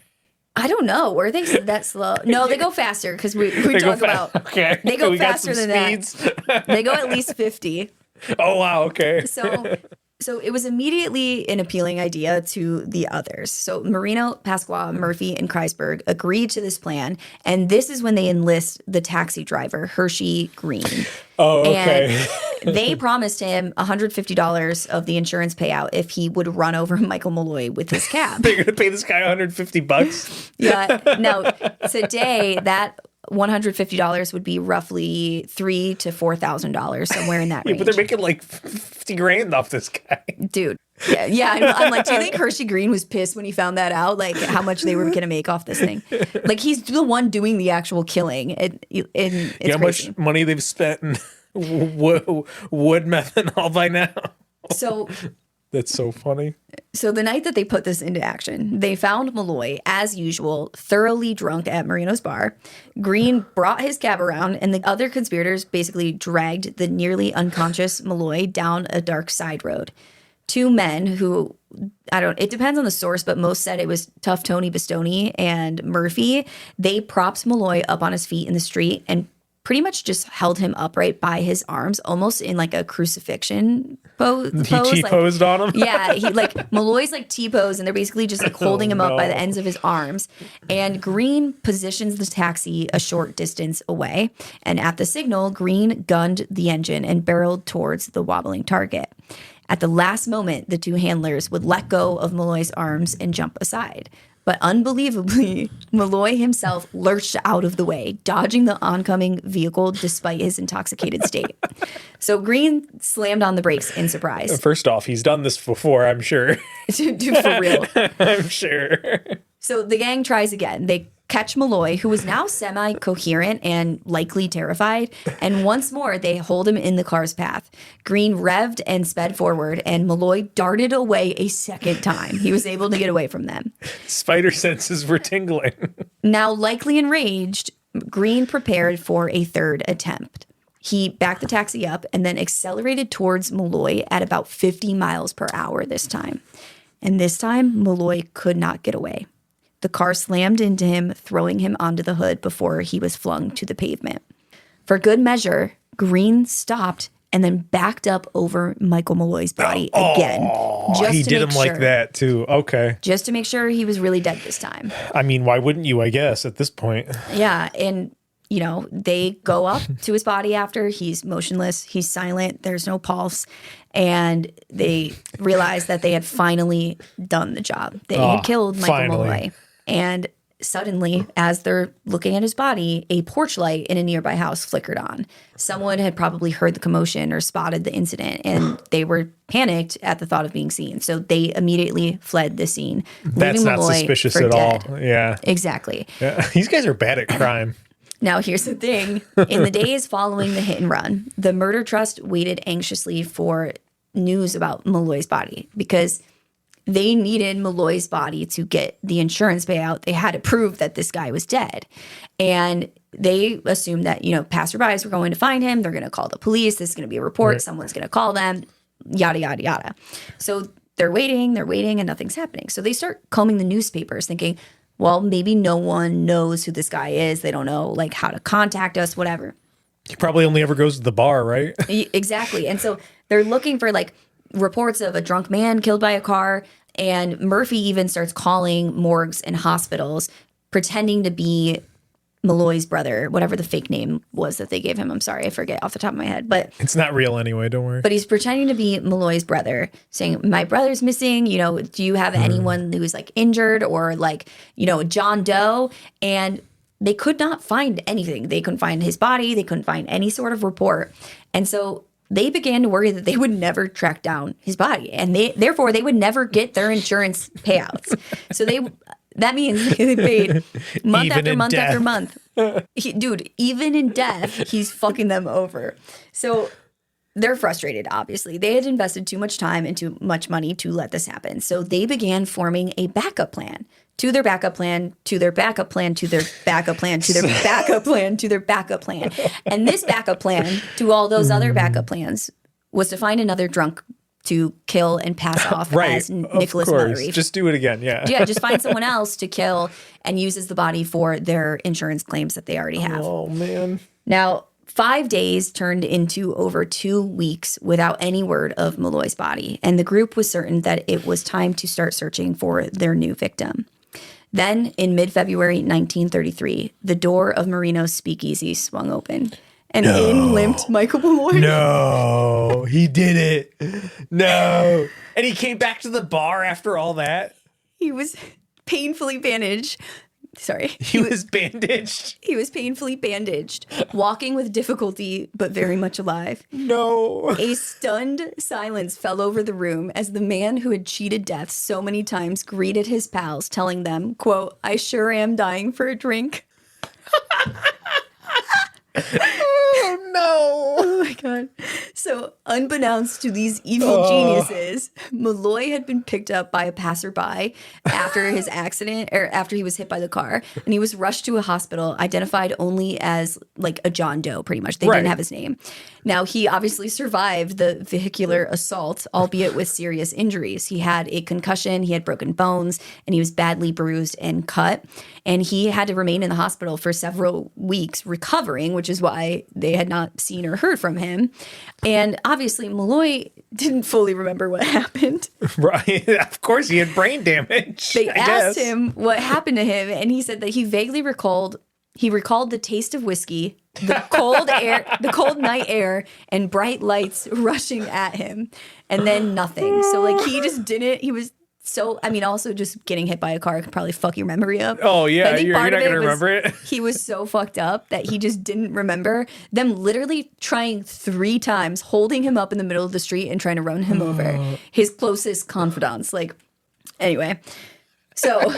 I don't know. Were they that slow? No, they go faster because we talk about. Okay. They go We got faster some than speeds. that. They go at least 50. Oh, wow. Okay. So it was immediately an appealing idea to the others. So Marino, Pasqua, Murphy, and Kreisberg agreed to this plan. And this is when they enlist the taxi driver, Hershey Green. Oh, okay. And they promised him $150 of the insurance payout if he would run over Michael Malloy with his cab. They're going to pay this guy $150? Yeah. Now, today, that $150 would be roughly $3,000 to $4,000, somewhere in that range. But they're making like 50 grand off this guy. Dude. Yeah. I'm like, do you think Hershey Green was pissed when he found that out? Like, how much they were going to make off this thing? Like, he's the one doing the actual killing. It's how crazy. much money they've spent in wood methanol by now. So That's so funny. So the night that they put this into action, they found Malloy, as usual, thoroughly drunk at Marino's bar. Green brought his cab around, and the other conspirators basically dragged the nearly unconscious Malloy down a dark side road. 2 men who, it depends on the source, but most said it was Tough Tony Bastoni and Murphy. They propped Malloy up on his feet in the street and pretty much just held him upright by his arms, almost in like a crucifixion pose. He T-posed on him? Yeah, he like Malloy's like T-pose, and they're basically just like holding him up by the ends of his arms. And Green positions the taxi a short distance away. And at the signal, Green gunned the engine and barreled towards the wobbling target. At the last moment, the two handlers would let go of Malloy's arms and jump aside. But unbelievably, Malloy himself lurched out of the way, dodging the oncoming vehicle despite his intoxicated state. So Green slammed on the brakes in surprise. First off, he's done this before, I'm sure. Dude, for real. I'm sure. So the gang tries again. They catch Malloy, who is now semi-coherent and likely terrified, and once more they hold him in the car's path. Green revved and sped forward, and Malloy darted away a second time. He was able to get away from them. Spider senses were tingling. Now, likely enraged, Green prepared for a third attempt. He backed the taxi up and then accelerated towards Malloy at about 50 miles per hour this time. And this time, Malloy could not get away. The car slammed into him, throwing him onto the hood before he was flung to the pavement. For good measure, Green stopped and then backed up over Michael Malloy's body again. Just he to did make him like sure. that too. Okay. Just to make sure he was really dead this time. I mean, why wouldn't you, I guess, at this point? Yeah, and you know, they go up to his body after. He's motionless. He's silent. There's no pulse. And they realized that they had finally done the job. They had killed Michael Malloy. And suddenly, as they're looking at his body, a porch light in a nearby house flickered on. Someone had probably heard the commotion or spotted the incident, and they were panicked at the thought of being seen. So they immediately fled the scene. That's leaving not Malloy suspicious for at dead. all. Yeah. Exactly. Yeah. These guys are bad at crime. Now, here's the thing. In the days following the hit and run, the murder trust waited anxiously for news about Malloy's body because they needed Malloy's body to get the insurance payout. They had to prove that this guy was dead. And they assumed that, you know, passerbys were going to find him. They're going to call the police. This is going to be a report. Right. Someone's going to call them, yada, yada, yada. So they're waiting, and nothing's happening. So they start combing the newspapers thinking, well, maybe no one knows who this guy is. They don't know, like, how to contact us, whatever. He probably only ever goes to the bar, right? Exactly. And so they're looking for, like, reports of a drunk man killed by a car. And Murphy even starts calling morgues and hospitals, pretending to be Malloy's brother, whatever the fake name was that they gave him. I'm sorry, I forget off the top of my head. But it's not real anyway, don't worry. But he's pretending to be Malloy's brother, saying, my brother's missing. You know, do you have anyone who's like injured or like, you know, John Doe? And they could not find anything. They couldn't find his body. They couldn't find any sort of report. And so they began to worry that they would never track down his body. And therefore, they would never get their insurance payouts. So that means they paid month after month after month. Dude, even in death, he's fucking them over. So they're frustrated, obviously. They had invested too much time and too much money to let this happen. So they began forming a backup plan to their backup plan, to their backup plan, to their backup plan, to their backup plan, to their backup plan. And this backup plan to all those other backup plans was to find another drunk to kill and pass off as Nicholas Mallory. Just do it again, yeah. Yeah, just find someone else to kill and uses the body for their insurance claims that they already have. Oh, man. Now, 5 days turned into over 2 weeks without any word of Malloy's body, and the group was certain that it was time to start searching for their new victim. Then, in mid-February 1933, the door of Marino's speakeasy swung open. And in limped Michael Malloy. No, he did it. No. And he came back to the bar after all that? He was painfully bandaged. Sorry. He was bandaged? He was painfully bandaged, walking with difficulty, but very much alive. No. A stunned silence fell over the room as the man who had cheated death so many times greeted his pals, telling them, quote, I sure am dying for a drink. Oh, no. Oh my God. So, unbeknownst to these evil geniuses, Malloy had been picked up by a passerby after his accident, or after he was hit by the car, and he was rushed to a hospital, identified only as like a John Doe, pretty much. They didn't have his name. Now, he obviously survived the vehicular assault, albeit with serious injuries. He had a concussion, he had broken bones, and he was badly bruised and cut. And he had to remain in the hospital for several weeks recovering, which is why they had not seen or heard from him. And obviously, Malloy didn't fully remember what happened. Right. Of course, he had brain damage. They asked him what happened to him, and he said that he vaguely recalled the taste of whiskey, the cold air, the cold night air, and bright lights rushing at him, and then nothing. So like he just didn't. He was so. I mean, also just getting hit by a car could probably fuck your memory up. Oh yeah, you're not gonna remember it. He was so fucked up that he just didn't remember them literally trying 3 times, holding him up in the middle of the street and trying to run him over. His closest confidants. Like, anyway, so.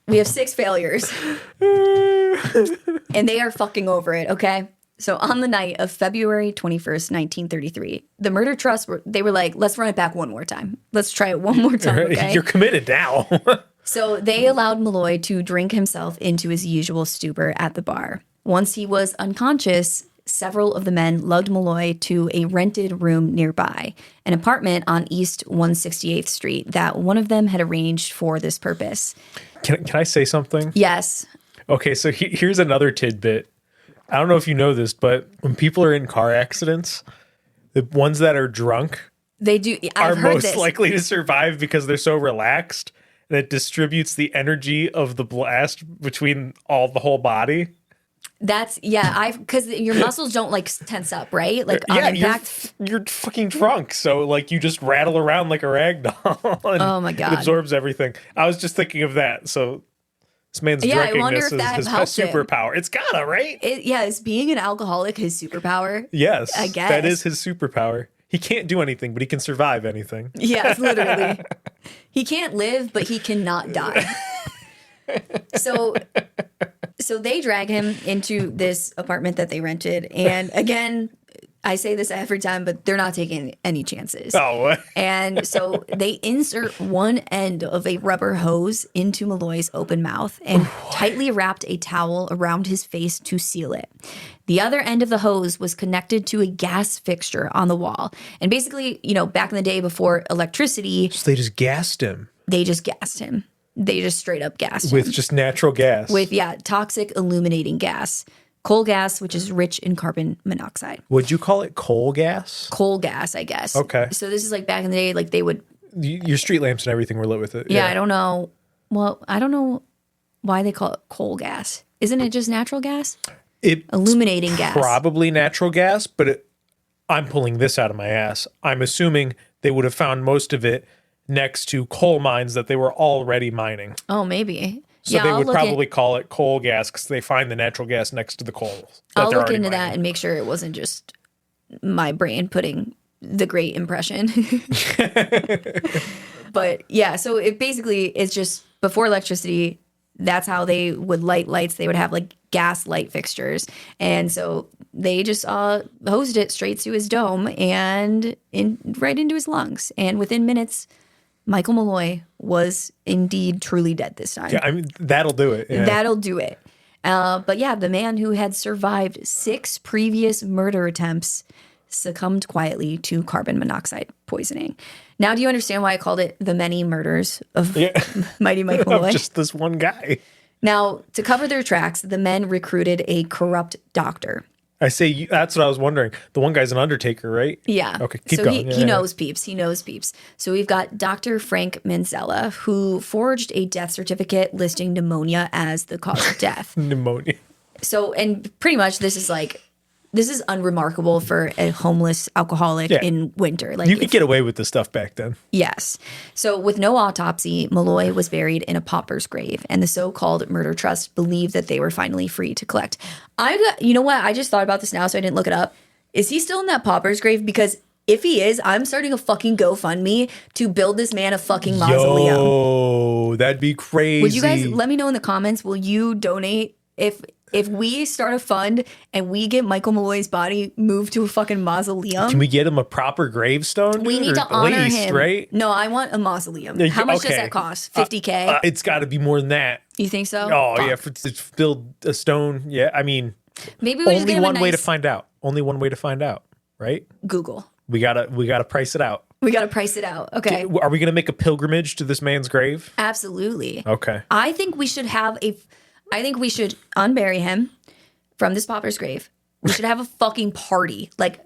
We have 6 failures. And they are fucking over it, okay? So on the night of February 21st, 1933, the murder trust, they were like, let's run it back one more time. Let's try it one more time, okay? You're committed now. So they allowed Malloy to drink himself into his usual stupor at the bar. Once he was unconscious, several of the men lugged Malloy to a rented room nearby, an apartment on East 168th Street that one of them had arranged for this purpose. Can I say something? Yes. Okay, so here's another tidbit. I don't know if you know this, but when people are in car accidents, the ones that are drunk They do. are most likely to survive because they're so relaxed, and it distributes the energy of the blast between the whole body. That's because your muscles don't like tense up, right? Like on impact. You're fucking drunk, so like you just rattle around like a rag doll. And oh my God, it absorbs everything. I was just thinking of that. So this man's drunkenness is his superpower. It's gotta, right? Is being an alcoholic his superpower? Yes, I guess that is his superpower. He can't do anything, but he can survive anything. Yes, literally. He can't live, but he cannot die. So they drag him into this apartment that they rented. And again, I say this every time, but they're not taking any chances. Oh. And so they insert one end of a rubber hose into Malloy's open mouth and tightly wrapped a towel around his face to seal it. The other end of the hose was connected to a gas fixture on the wall. And basically, back in the day before electricity. So they just gassed him. They just gassed him. They just straight up gassed with him. just natural gas. With, toxic illuminating gas. Coal gas, which is rich in carbon monoxide. Would you call it coal gas? Coal gas, I guess. Okay. So this is like back in the day, like they would... Your street lamps and everything were lit with it. Yeah, I don't know. Well, I don't know why they call it coal gas. Isn't it just natural gas? Illuminating gas. Probably natural gas, but I'm pulling this out of my ass. I'm assuming they would have found most of it next to coal mines that they were already mining. Oh, maybe. So they would probably call it coal gas because they find the natural gas next to the coal. I'll look into that and make sure it wasn't just my brain putting the great impression. But yeah, so it basically is just before electricity, that's how they would light lights. They would have like gas light fixtures. And so they just hosed it straight to his dome and right into his lungs. And within minutes, Michael Malloy was indeed truly dead this time. Yeah, I mean, that'll do it. Yeah. That'll do it. But yeah, the man who had survived 6 previous murder attempts succumbed quietly to carbon monoxide poisoning. Now, do you understand why I called it the many murders of Mighty Mike Malloy? Just this one guy. Now, to cover their tracks, the men recruited a corrupt doctor. I say, that's what I was wondering. The one guy's an undertaker, right? Yeah. Okay, keep going. He knows peeps. He knows peeps. So we've got Dr. Frank Manzella, who forged a death certificate listing pneumonia as the cause of death. Pneumonia. So, and pretty much this is unremarkable for a homeless alcoholic in winter. Like you could get away with this stuff back then. Yes. So with no autopsy, Malloy was buried in a pauper's grave, and the so-called murder trust believed that they were finally free to collect. You know what? I just thought about this now, so I didn't look it up. Is he still in that pauper's grave? Because if he is, I'm starting a fucking GoFundMe to build this man a fucking mausoleum. Yo, that'd be crazy. Would you guys let me know in the comments? Will you donate if if we start a fund and we get Michael Malloy's body moved to a fucking mausoleum. Can we get him a proper gravestone? We need to at honor least, him. Right? No, I want a mausoleum. How much does that cost? $50K? It's got to be more than that. You think so? Oh, Fuck. yeah. To build a stone. Yeah. I mean, maybe we just get only him one a way to nice find out. Only one way to find out. Right? Google. We gotta price it out. We got to price it out. Okay. Are we going to make a pilgrimage to this man's grave? Absolutely. Okay. I think we should unbury him from this pauper's grave. We should have a fucking party, like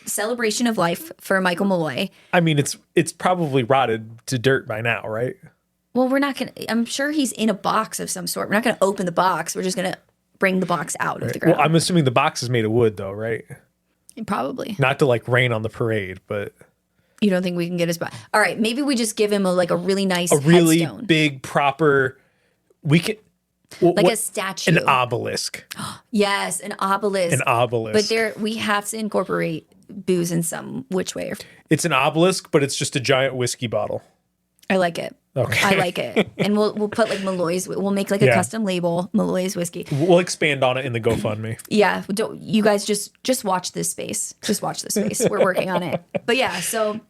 celebration of life for Michael Malloy. I mean, it's probably rotted to dirt by now, right? Well, I'm sure he's in a box of some sort. We're not going to open the box. We're just going to bring the box out of the ground. Well, I'm assuming the box is made of wood, though, right? Probably. Not to like rain on the parade, but you don't think we can get his box? All right, maybe we just give him a really nice headstone. Big proper. We can a statue, an obelisk. Yes, an obelisk. An obelisk. But we have to incorporate booze in some which way. It's an obelisk, but it's just a giant whiskey bottle. I like it. Okay. I like it. And we'll put like Malloy's, we'll make like a custom label, Malloy's whiskey. We'll expand on it in the GoFundMe. Yeah. You guys just watch this space. Just watch this space. We're working on it. But yeah, so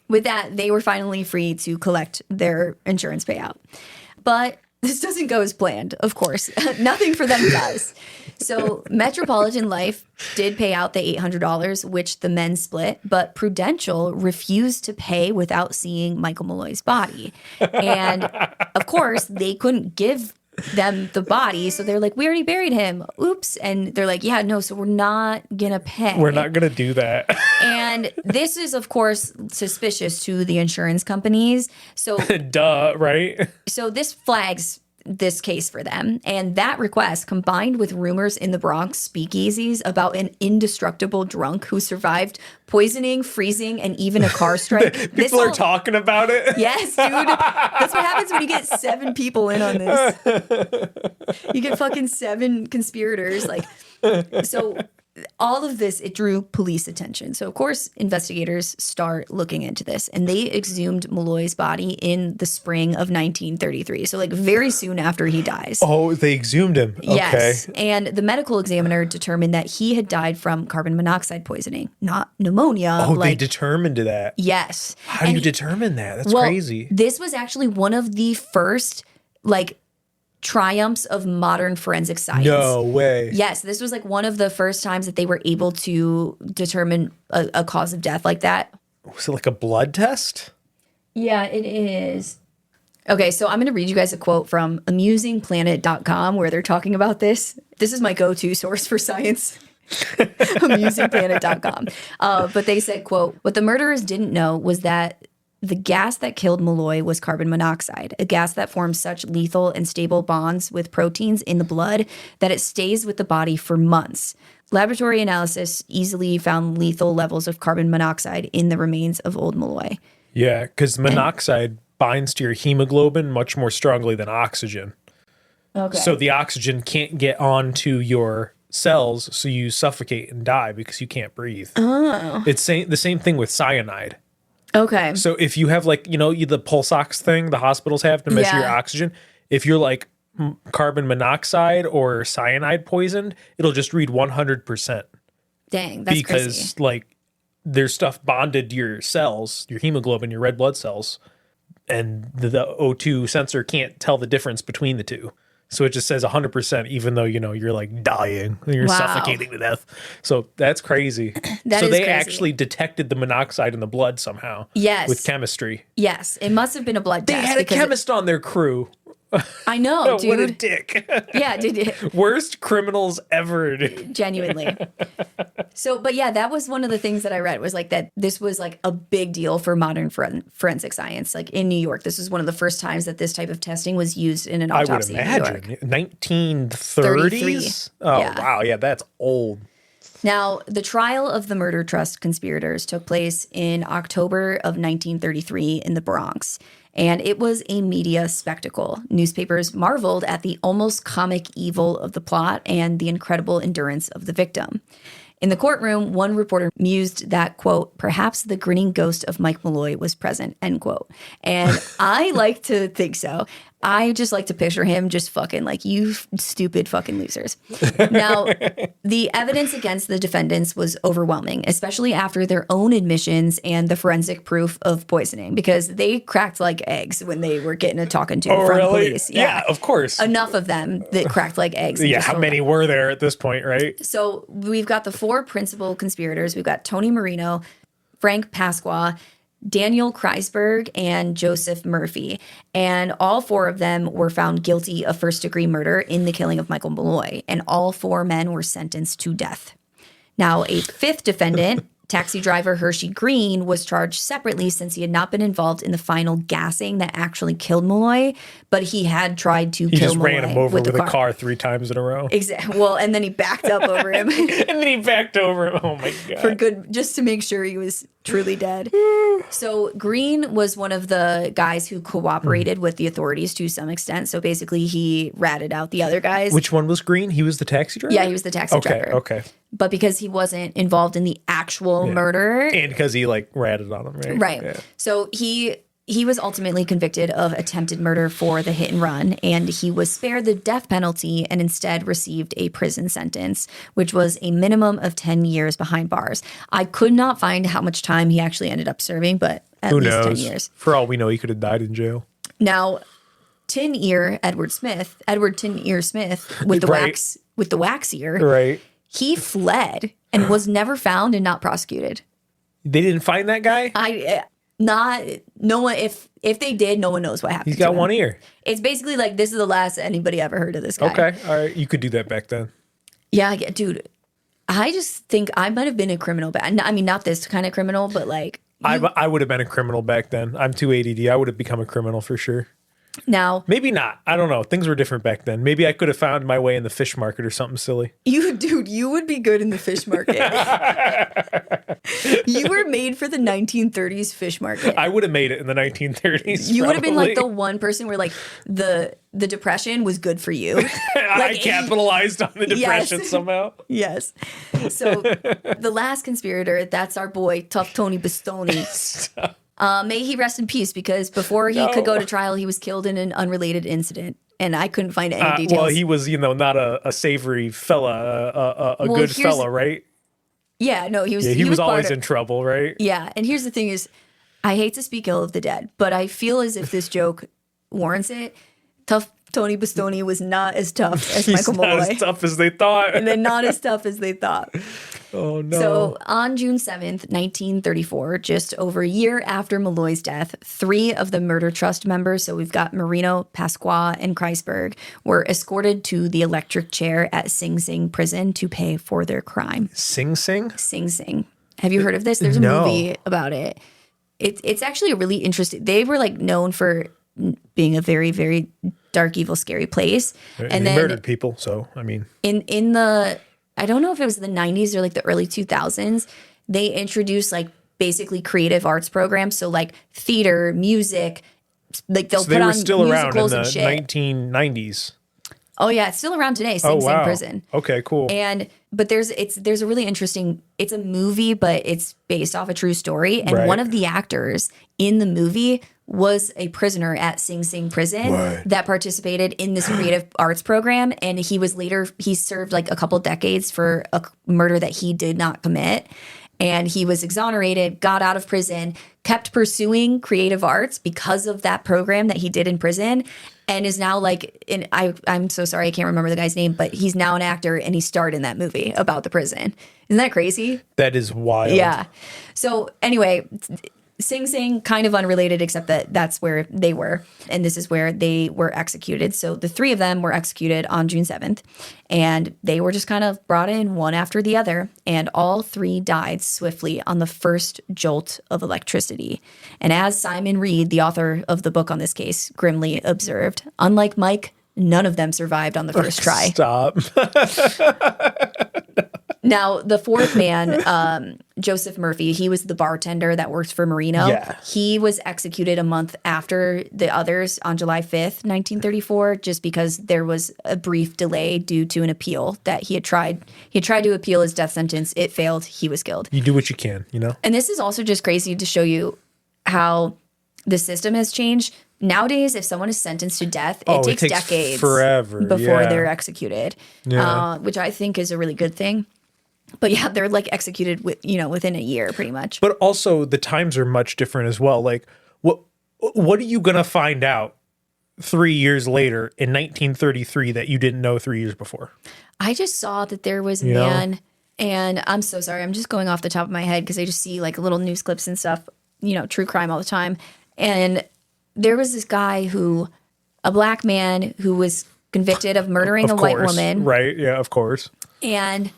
with that, they were finally free to collect their insurance payout. But this doesn't go as planned, of course. Nothing for them does. So Metropolitan Life did pay out the $800, which the men split, but Prudential refused to pay without seeing Michael Malloy's body. And of course, they couldn't give them the body. So they're like, we already buried him. Oops. And they're like, yeah, no, so we're not going to pay. We're not going to do that. And this is, of course, suspicious to the insurance companies. So, duh, right? So this flags this case for them. And that request, combined with rumors in the Bronx speakeasies about an indestructible drunk who survived poisoning, freezing, and even a car strike. People are talking about it. Yes, dude. That's what happens when you get 7 people in on this. You get fucking 7 conspirators. So all of this, it drew police attention. So, of course, investigators start looking into this, and they exhumed Malloy's body in the spring of 1933. So, very soon after he dies. Oh, they exhumed him. Okay. Yes. And the medical examiner determined that he had died from carbon monoxide poisoning, not pneumonia. Oh, they determined that. Yes. How do you determine that? That's crazy. This was actually one of the first, triumphs of modern forensic science. No way. Yes, this was one of the first times that they were able to determine a cause of death like that. Was it like a blood test? Yeah, it is. Okay, so I'm going to read you guys a quote from amusingplanet.com where they're talking about this. This is my go-to source for science. amusingplanet.com. But they said, quote, what the murderers didn't know was that the gas that killed Malloy was carbon monoxide, a gas that forms such lethal and stable bonds with proteins in the blood that it stays with the body for months. Laboratory analysis easily found lethal levels of carbon monoxide in the remains of old Malloy. Yeah, because monoxide binds to your hemoglobin much more strongly than oxygen. Okay. So the oxygen can't get onto your cells, so you suffocate and die because you can't breathe. Oh. It's the same thing with cyanide. Okay. So if you have the pulse ox thing the hospitals have to measure your oxygen, if you're carbon monoxide or cyanide poisoned, it'll just read 100%. Dang, that's because crazy. There's stuff bonded to your cells, your hemoglobin, your red blood cells, and the O2 sensor can't tell the difference between the two. So it just says 100%, even though, you're dying, you're suffocating to death. So that's crazy. So they actually detected the monoxide in the blood somehow. Yes. With chemistry. Yes. It must have been a blood test. They had a chemist on their crew. I know, dude. What a dick. Yeah, dude. Worst criminals ever. Genuinely. So, but yeah, that was one of the things that I read was that this was a big deal for modern forensic science. In New York, this was one of the first times that this type of testing was used in an autopsy. I would imagine. 1930s? Oh, yeah. Wow. Yeah, that's old. Now, the trial of the murder trust conspirators took place in October of 1933 in the Bronx. And it was a media spectacle. Newspapers marveled at the almost comic evil of the plot and the incredible endurance of the victim. In the courtroom, one reporter mused that, quote, perhaps the grinning ghost of Mike Malloy was present, end quote. And I like to think so. I just like to picture him just fucking like, you stupid fucking losers. Now, the evidence against the defendants was overwhelming, especially after their own admissions and the forensic proof of poisoning, because they cracked like eggs when they were getting a talking to from police. Yeah, of course. Enough of them that cracked like eggs. Yeah, how many were there at this point, right? So we've got the 4 principal conspirators. We've got Tony Marino, Frank Pasqua, Daniel Kreisberg, and Joseph Murphy. And all 4 of them were found guilty of first-degree murder in the killing of Michael Malloy. And all 4 men were sentenced to death. Now, a 5th defendant, taxi driver Hershey Green, was charged separately since he had not been involved in the final gassing that actually killed Malloy, but he had tried to kill Malloy. He just ran him over with a car 3 times in a row. Exactly. Well, and then he backed up over him. And then he backed over him. Oh, my God. For good, just to make sure he was truly dead. So Green was one of the guys who cooperated with the authorities to some extent. So basically he ratted out the other guys. Which one was Green? He was the taxi driver? Yeah, he was the taxi driver. Okay. But because he wasn't involved in the actual murder. And because he like ratted on him, right? Right. Yeah. So he was ultimately convicted of attempted murder for the hit and run, and he was spared the death penalty and instead received a prison sentence, which was a minimum of 10 years behind bars. I could not find how much time he actually ended up serving, but at Who least knows? 10 years. For all we know, he could have died in jail. Now, Tin Ear Edward Tin Ear Smith with the wax ear. Right. He fled and was never found and not prosecuted. They didn't find that guy? No one, if they did, no one knows what happened. He's got one ear. It's basically like, this is the last anybody ever heard of this guy. Okay. All right. You could do that back then. Yeah, dude. I just think I might have been a criminal I mean, not this kind of criminal, but like. I would have been a criminal back then. I'm too ADD. I would have become a criminal for sure. Now, maybe not. I don't know. Things were different back then. Maybe I could have found my way in the fish market or something silly. You would be good in the fish market. You were made for the 1930s fish market. I would have made it in the 1930s. You would have been like the one person where like the Depression was good for you. Like, I capitalized on the Depression somehow. Yes. So the last conspirator, that's our boy, Tough Tony Bastoni. May he rest in peace, because before he could go to trial, he was killed in an unrelated incident, and I couldn't find any details. Well, he was, not a savory fella, a good fella, right? Yeah, no, he was. Yeah, he was always in trouble, right? Yeah, and here's the thing: is I hate to speak ill of the dead, but I feel as if this joke warrants it. Tough Tony Bastoni was not as tough as Michael Malloy. Not as tough as they thought. And then not as tough as they thought. Oh, no. So on June 7th, 1934, just over a year after Malloy's death, 3 of the murder trust members, so we've got Marino, Pasqua, and Kreisberg, were escorted to the electric chair at Sing Sing prison to pay for their crime. Sing Sing? Sing Sing. Have you heard of this? There's a movie about it. It's actually a really interesting. They were like known for being a very, very dark, evil, scary place. And they murdered people, so I mean, in the, I don't know if it was the 90s or like the early 2000s, they introduced like basically creative arts programs. So like theater, music, like they'll put on musicals and shit. They were still around in the 1990s. Oh yeah, it's still around today. Sing Sing prison. Okay, cool. But there's a really interesting. It's a movie, but it's based off a true story. And one of the actors in the movie was a prisoner at Sing Sing prison that participated in this creative arts program. And he served like a couple decades for a murder that he did not commit. And he was exonerated, got out of prison, kept pursuing creative arts because of that program that he did in prison, and is now like, I'm so sorry, I can't remember the guy's name, but he's now an actor and he starred in that movie about the prison. Isn't that crazy? That is wild. Yeah. So anyway, Sing Sing, kind of unrelated, except that that's where they were. And this is where they were executed. So the 3 of them were executed on June 7th. And they were just kind of brought in one after the other. And all 3 died swiftly on the first jolt of electricity. And as Simon Reed, the author of the book on this case, grimly observed, unlike Mike, none of them survived on the first try. Stop. Now, the 4th man, Joseph Murphy, he was the bartender that worked for Marino. Yeah. He was executed a month after the others on July 5th, 1934, just because there was a brief delay due to an appeal that he had tried. He had tried to appeal his death sentence. It failed. He was killed. You do what you can, And this is also just crazy to show you how the system has changed. Nowadays, if someone is sentenced to death, it takes decades forever before they're executed, which I think is a really good thing. But yeah, they're like executed within a year, pretty much. But also the times are much different as well. Like, what are you gonna find out 3 years later in 1933 that you didn't know 3 years before? I just saw that there was a man, and I'm so sorry, I'm just going off the top of my head because I just see like little news clips and stuff, true crime all the time. And there was this guy a black man who was convicted of murdering a white woman. Right, yeah, of course. And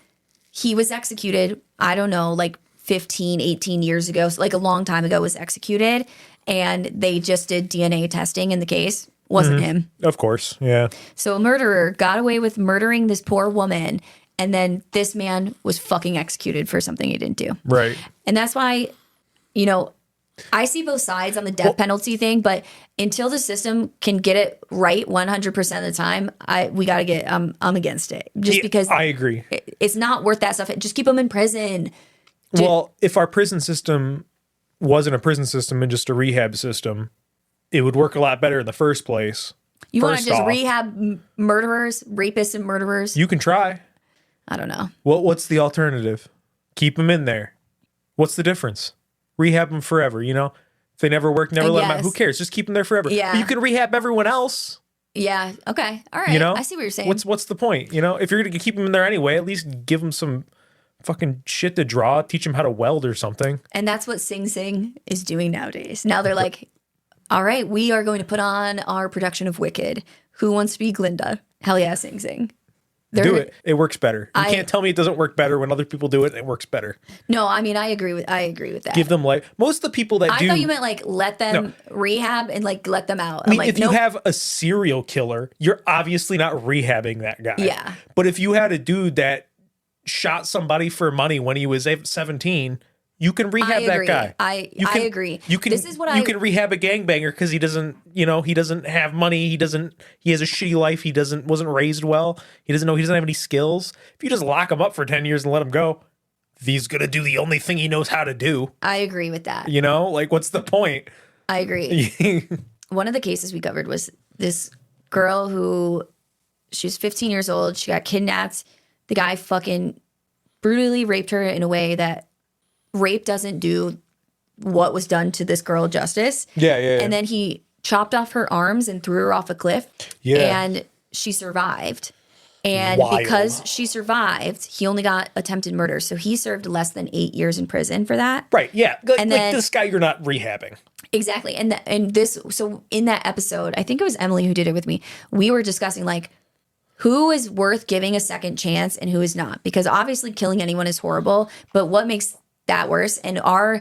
he was executed, I don't know, like 15, 18 years ago, so like a long time ago was executed. And they just did DNA testing in the case. Wasn't him. Of course, yeah. So a murderer got away with murdering this poor woman, and then this man was fucking executed for something he didn't do. Right. And that's why, I see both sides on the death penalty thing, but until the system can get it right 100% of the time, we got to get, I'm against it. Just because I agree. It's not worth that stuff. Just keep them in prison. Well, if our prison system wasn't a prison system and just a rehab system, it would work a lot better in the first place. You want to just rehab murderers, rapists and murderers? You can try. I don't know. What's the alternative? Keep them in there. What's the difference? Rehab them forever, If they never work, never let them out. Who cares? Just keep them there forever. Yeah. But you can rehab everyone else. Yeah. Okay. All right. I see what you're saying. What's the point? If you're going to keep them in there anyway, at least give them some fucking shit to draw, teach them how to weld or something. And that's what Sing Sing is doing nowadays. Now they're like, all right, we are going to put on our production of Wicked. Who wants to be Glinda? Hell yeah, Sing Sing. Do it. It works better. You can't tell me it doesn't work better when other people do it. It works better. No, I mean I agree with that. Give them life. Most of the people that I thought you meant like let them rehab and like let them out. I mean, if you have a serial killer, you're obviously not rehabbing that guy. Yeah. But if you had a dude that shot somebody for money when he was 17, you can rehab that guy. I agree. You can. You can rehab a gangbanger because he doesn't. He doesn't have money. He has a shitty life. He wasn't raised well. He doesn't have any skills. If you just lock him up for 10 years and let him go, he's gonna do the only thing he knows how to do. I agree with that. What's the point? I agree. One of the cases we covered was this girl who she was 15 years old. She got kidnapped. The guy fucking brutally raped her in a way that rape doesn't do what was done to this girl justice. Yeah. And then he chopped off her arms and threw her off a cliff. Yeah. And she survived. And because she survived, he only got attempted murder. So he served less than 8 years in prison for that. Right. Yeah. And then, this guy, you're not rehabbing. Exactly. So in that episode, I think it was Emily who did it with me. We were discussing like who is worth giving a second chance and who is not. Because obviously killing anyone is horrible. But what makes that worse? And our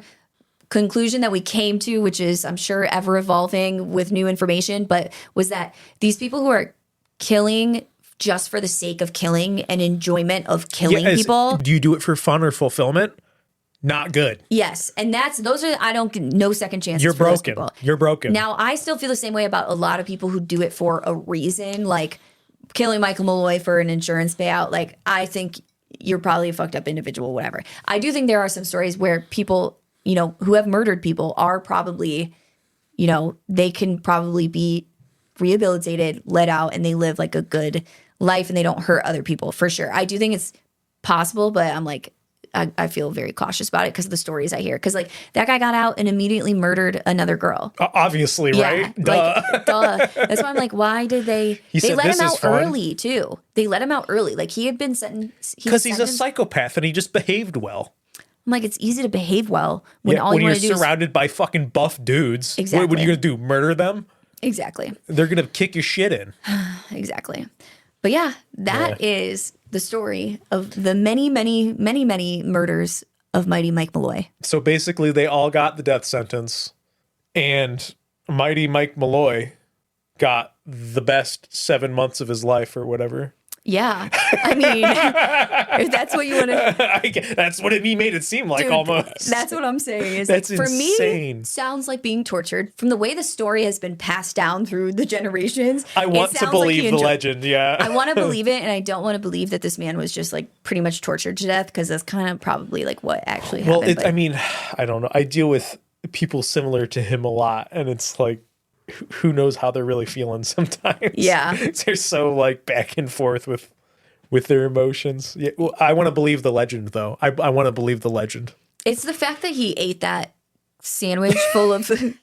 conclusion that we came to, which is I'm sure ever evolving with new information, but was that these people who are killing just for the sake of killing and enjoyment of killing people. Do you do it for fun or fulfillment? Not good. Yes. And those are, I don't get no second chances. You're for broken. Those people. You're broken. Now, I still feel the same way about a lot of people who do it for a reason, like killing Michael Malloy for an insurance payout. Like, I think you're probably a fucked up individual, whatever. I do think there are some stories where people, who have murdered people are probably, they can probably be rehabilitated, let out, and they live like a good life and they don't hurt other people for sure. I do think it's possible, but I'm like, I feel very cautious about it because of the stories I hear. Because like that guy got out and immediately murdered another girl. Obviously, right? Duh. Duh. That's why I'm like, why did they? They let him out early too. They let him out early. Like he had been sentenced because he's a psychopath and he just behaved well. I'm like, it's easy to behave well when all you want to do is surrounded by fucking buff dudes. Exactly. What are you gonna do? Murder them? Exactly. They're gonna kick your shit in. Exactly. But yeah, that is the story of the many, many, many, many murders of Mighty Mike Malloy. So basically, they all got the death sentence, and Mighty Mike Malloy got the best 7 months of his life or whatever. Yeah. I mean, if that's what you want to... That's what he made it seem like. Dude, almost. That's what I'm saying. Is that's like, for insane. Me, sounds like being tortured. From the way the story has been passed down through the generations, I want to believe the legend, yeah. I want to believe it, and I don't want to believe that this man was just like pretty much tortured to death, because that's kind of probably like what actually happened. Well, I mean, I don't know. I deal with people similar to him a lot, and it's like, who knows how they're really feeling sometimes. Yeah. They're so like back and forth with their emotions. Yeah, well, I want to believe the legend, though. I want to believe the legend. It's the fact that he ate that sandwich full of tin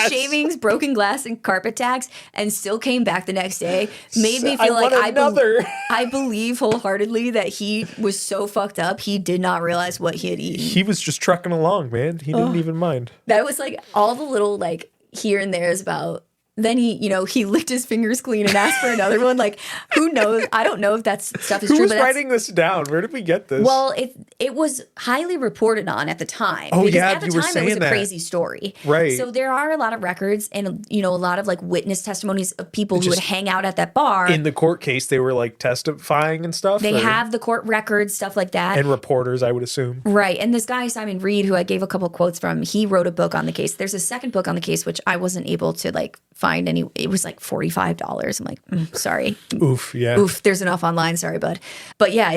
shavings, broken glass, and carpet tags, and still came back the next day made me feel like I believe wholeheartedly that he was so fucked up he did not realize what he had eaten. He was just trucking along, man. He didn't even mind. That was like all the little like here and there's about. Then he licked his fingers clean and asked for another one. Like, who knows? I don't know if that stuff is true. Who was writing this down? Where did we get this? Well, it was highly reported on at the time. Oh, because yeah, at the you were time saying it was a that. crazy story. Right. So there are a lot of records and, a lot of like witness testimonies of people who would hang out at that bar. In the court case, they were like testifying and stuff? They have the court records, stuff like that. And reporters, I would assume. Right. And this guy, Simon Reed, who I gave a couple quotes from, he wrote a book on the case. There's a second book on the case, which I wasn't able to like find any. It was like $45. I'm like, sorry. Oof, yeah. Oof, there's enough online. Sorry, bud. But yeah,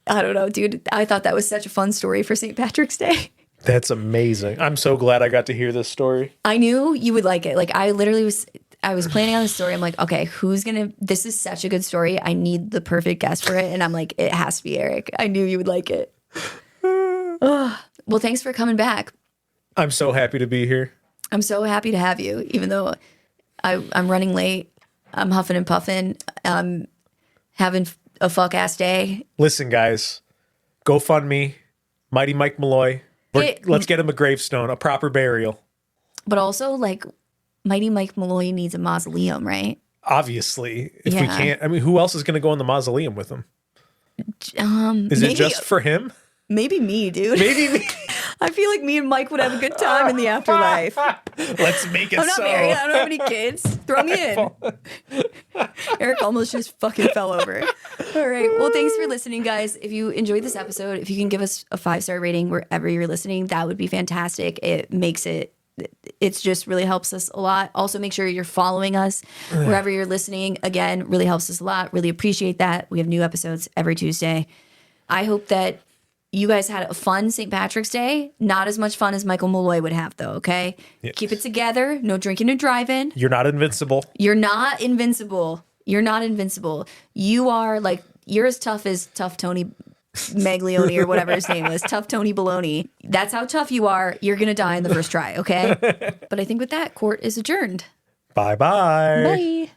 I don't know, dude. I thought that was such a fun story for St. Patrick's Day. That's amazing. I'm so glad I got to hear this story. I knew you would like it. Like, I was planning on the story. I'm like, okay, this is such a good story. I need the perfect guest for it. And I'm like, it has to be Eric. I knew you would like it. Well, thanks for coming back. I'm so happy to be here. I'm so happy to have you, even though I'm running late. I'm huffing and puffing. I'm having a fuck-ass day. Listen, guys, GoFundMe, Mighty Mike Malloy. Let's get him a gravestone, a proper burial. But also, like, Mighty Mike Malloy needs a mausoleum, right? Obviously. If we can't, I mean, who else is going to go in the mausoleum with him? Is it just for him? Maybe me, dude. Maybe me. I feel like me and Mike would have a good time in the afterlife. Let's make it so. I'm not married. I don't have any kids. Throw me in. Eric almost just fucking fell over. All right. Well, thanks for listening, guys. If you enjoyed this episode, if you can give us a 5-star rating wherever you're listening, that would be fantastic. It's just really helps us a lot. Also, make sure you're following us wherever you're listening. Again, really helps us a lot. Really appreciate that. We have new episodes every Tuesday. I hope that you guys had a fun St. Patrick's Day. Not as much fun as Michael Malloy would have, though, okay? Yes. Keep it together. No drinking and driving. You're not invincible. You're not invincible. You're not invincible. You're as tough Tony Maglione or whatever his name was. Tough Tony Baloney. That's how tough you are. You're going to die in the first try, okay? But I think with that, court is adjourned. Bye-bye. Bye.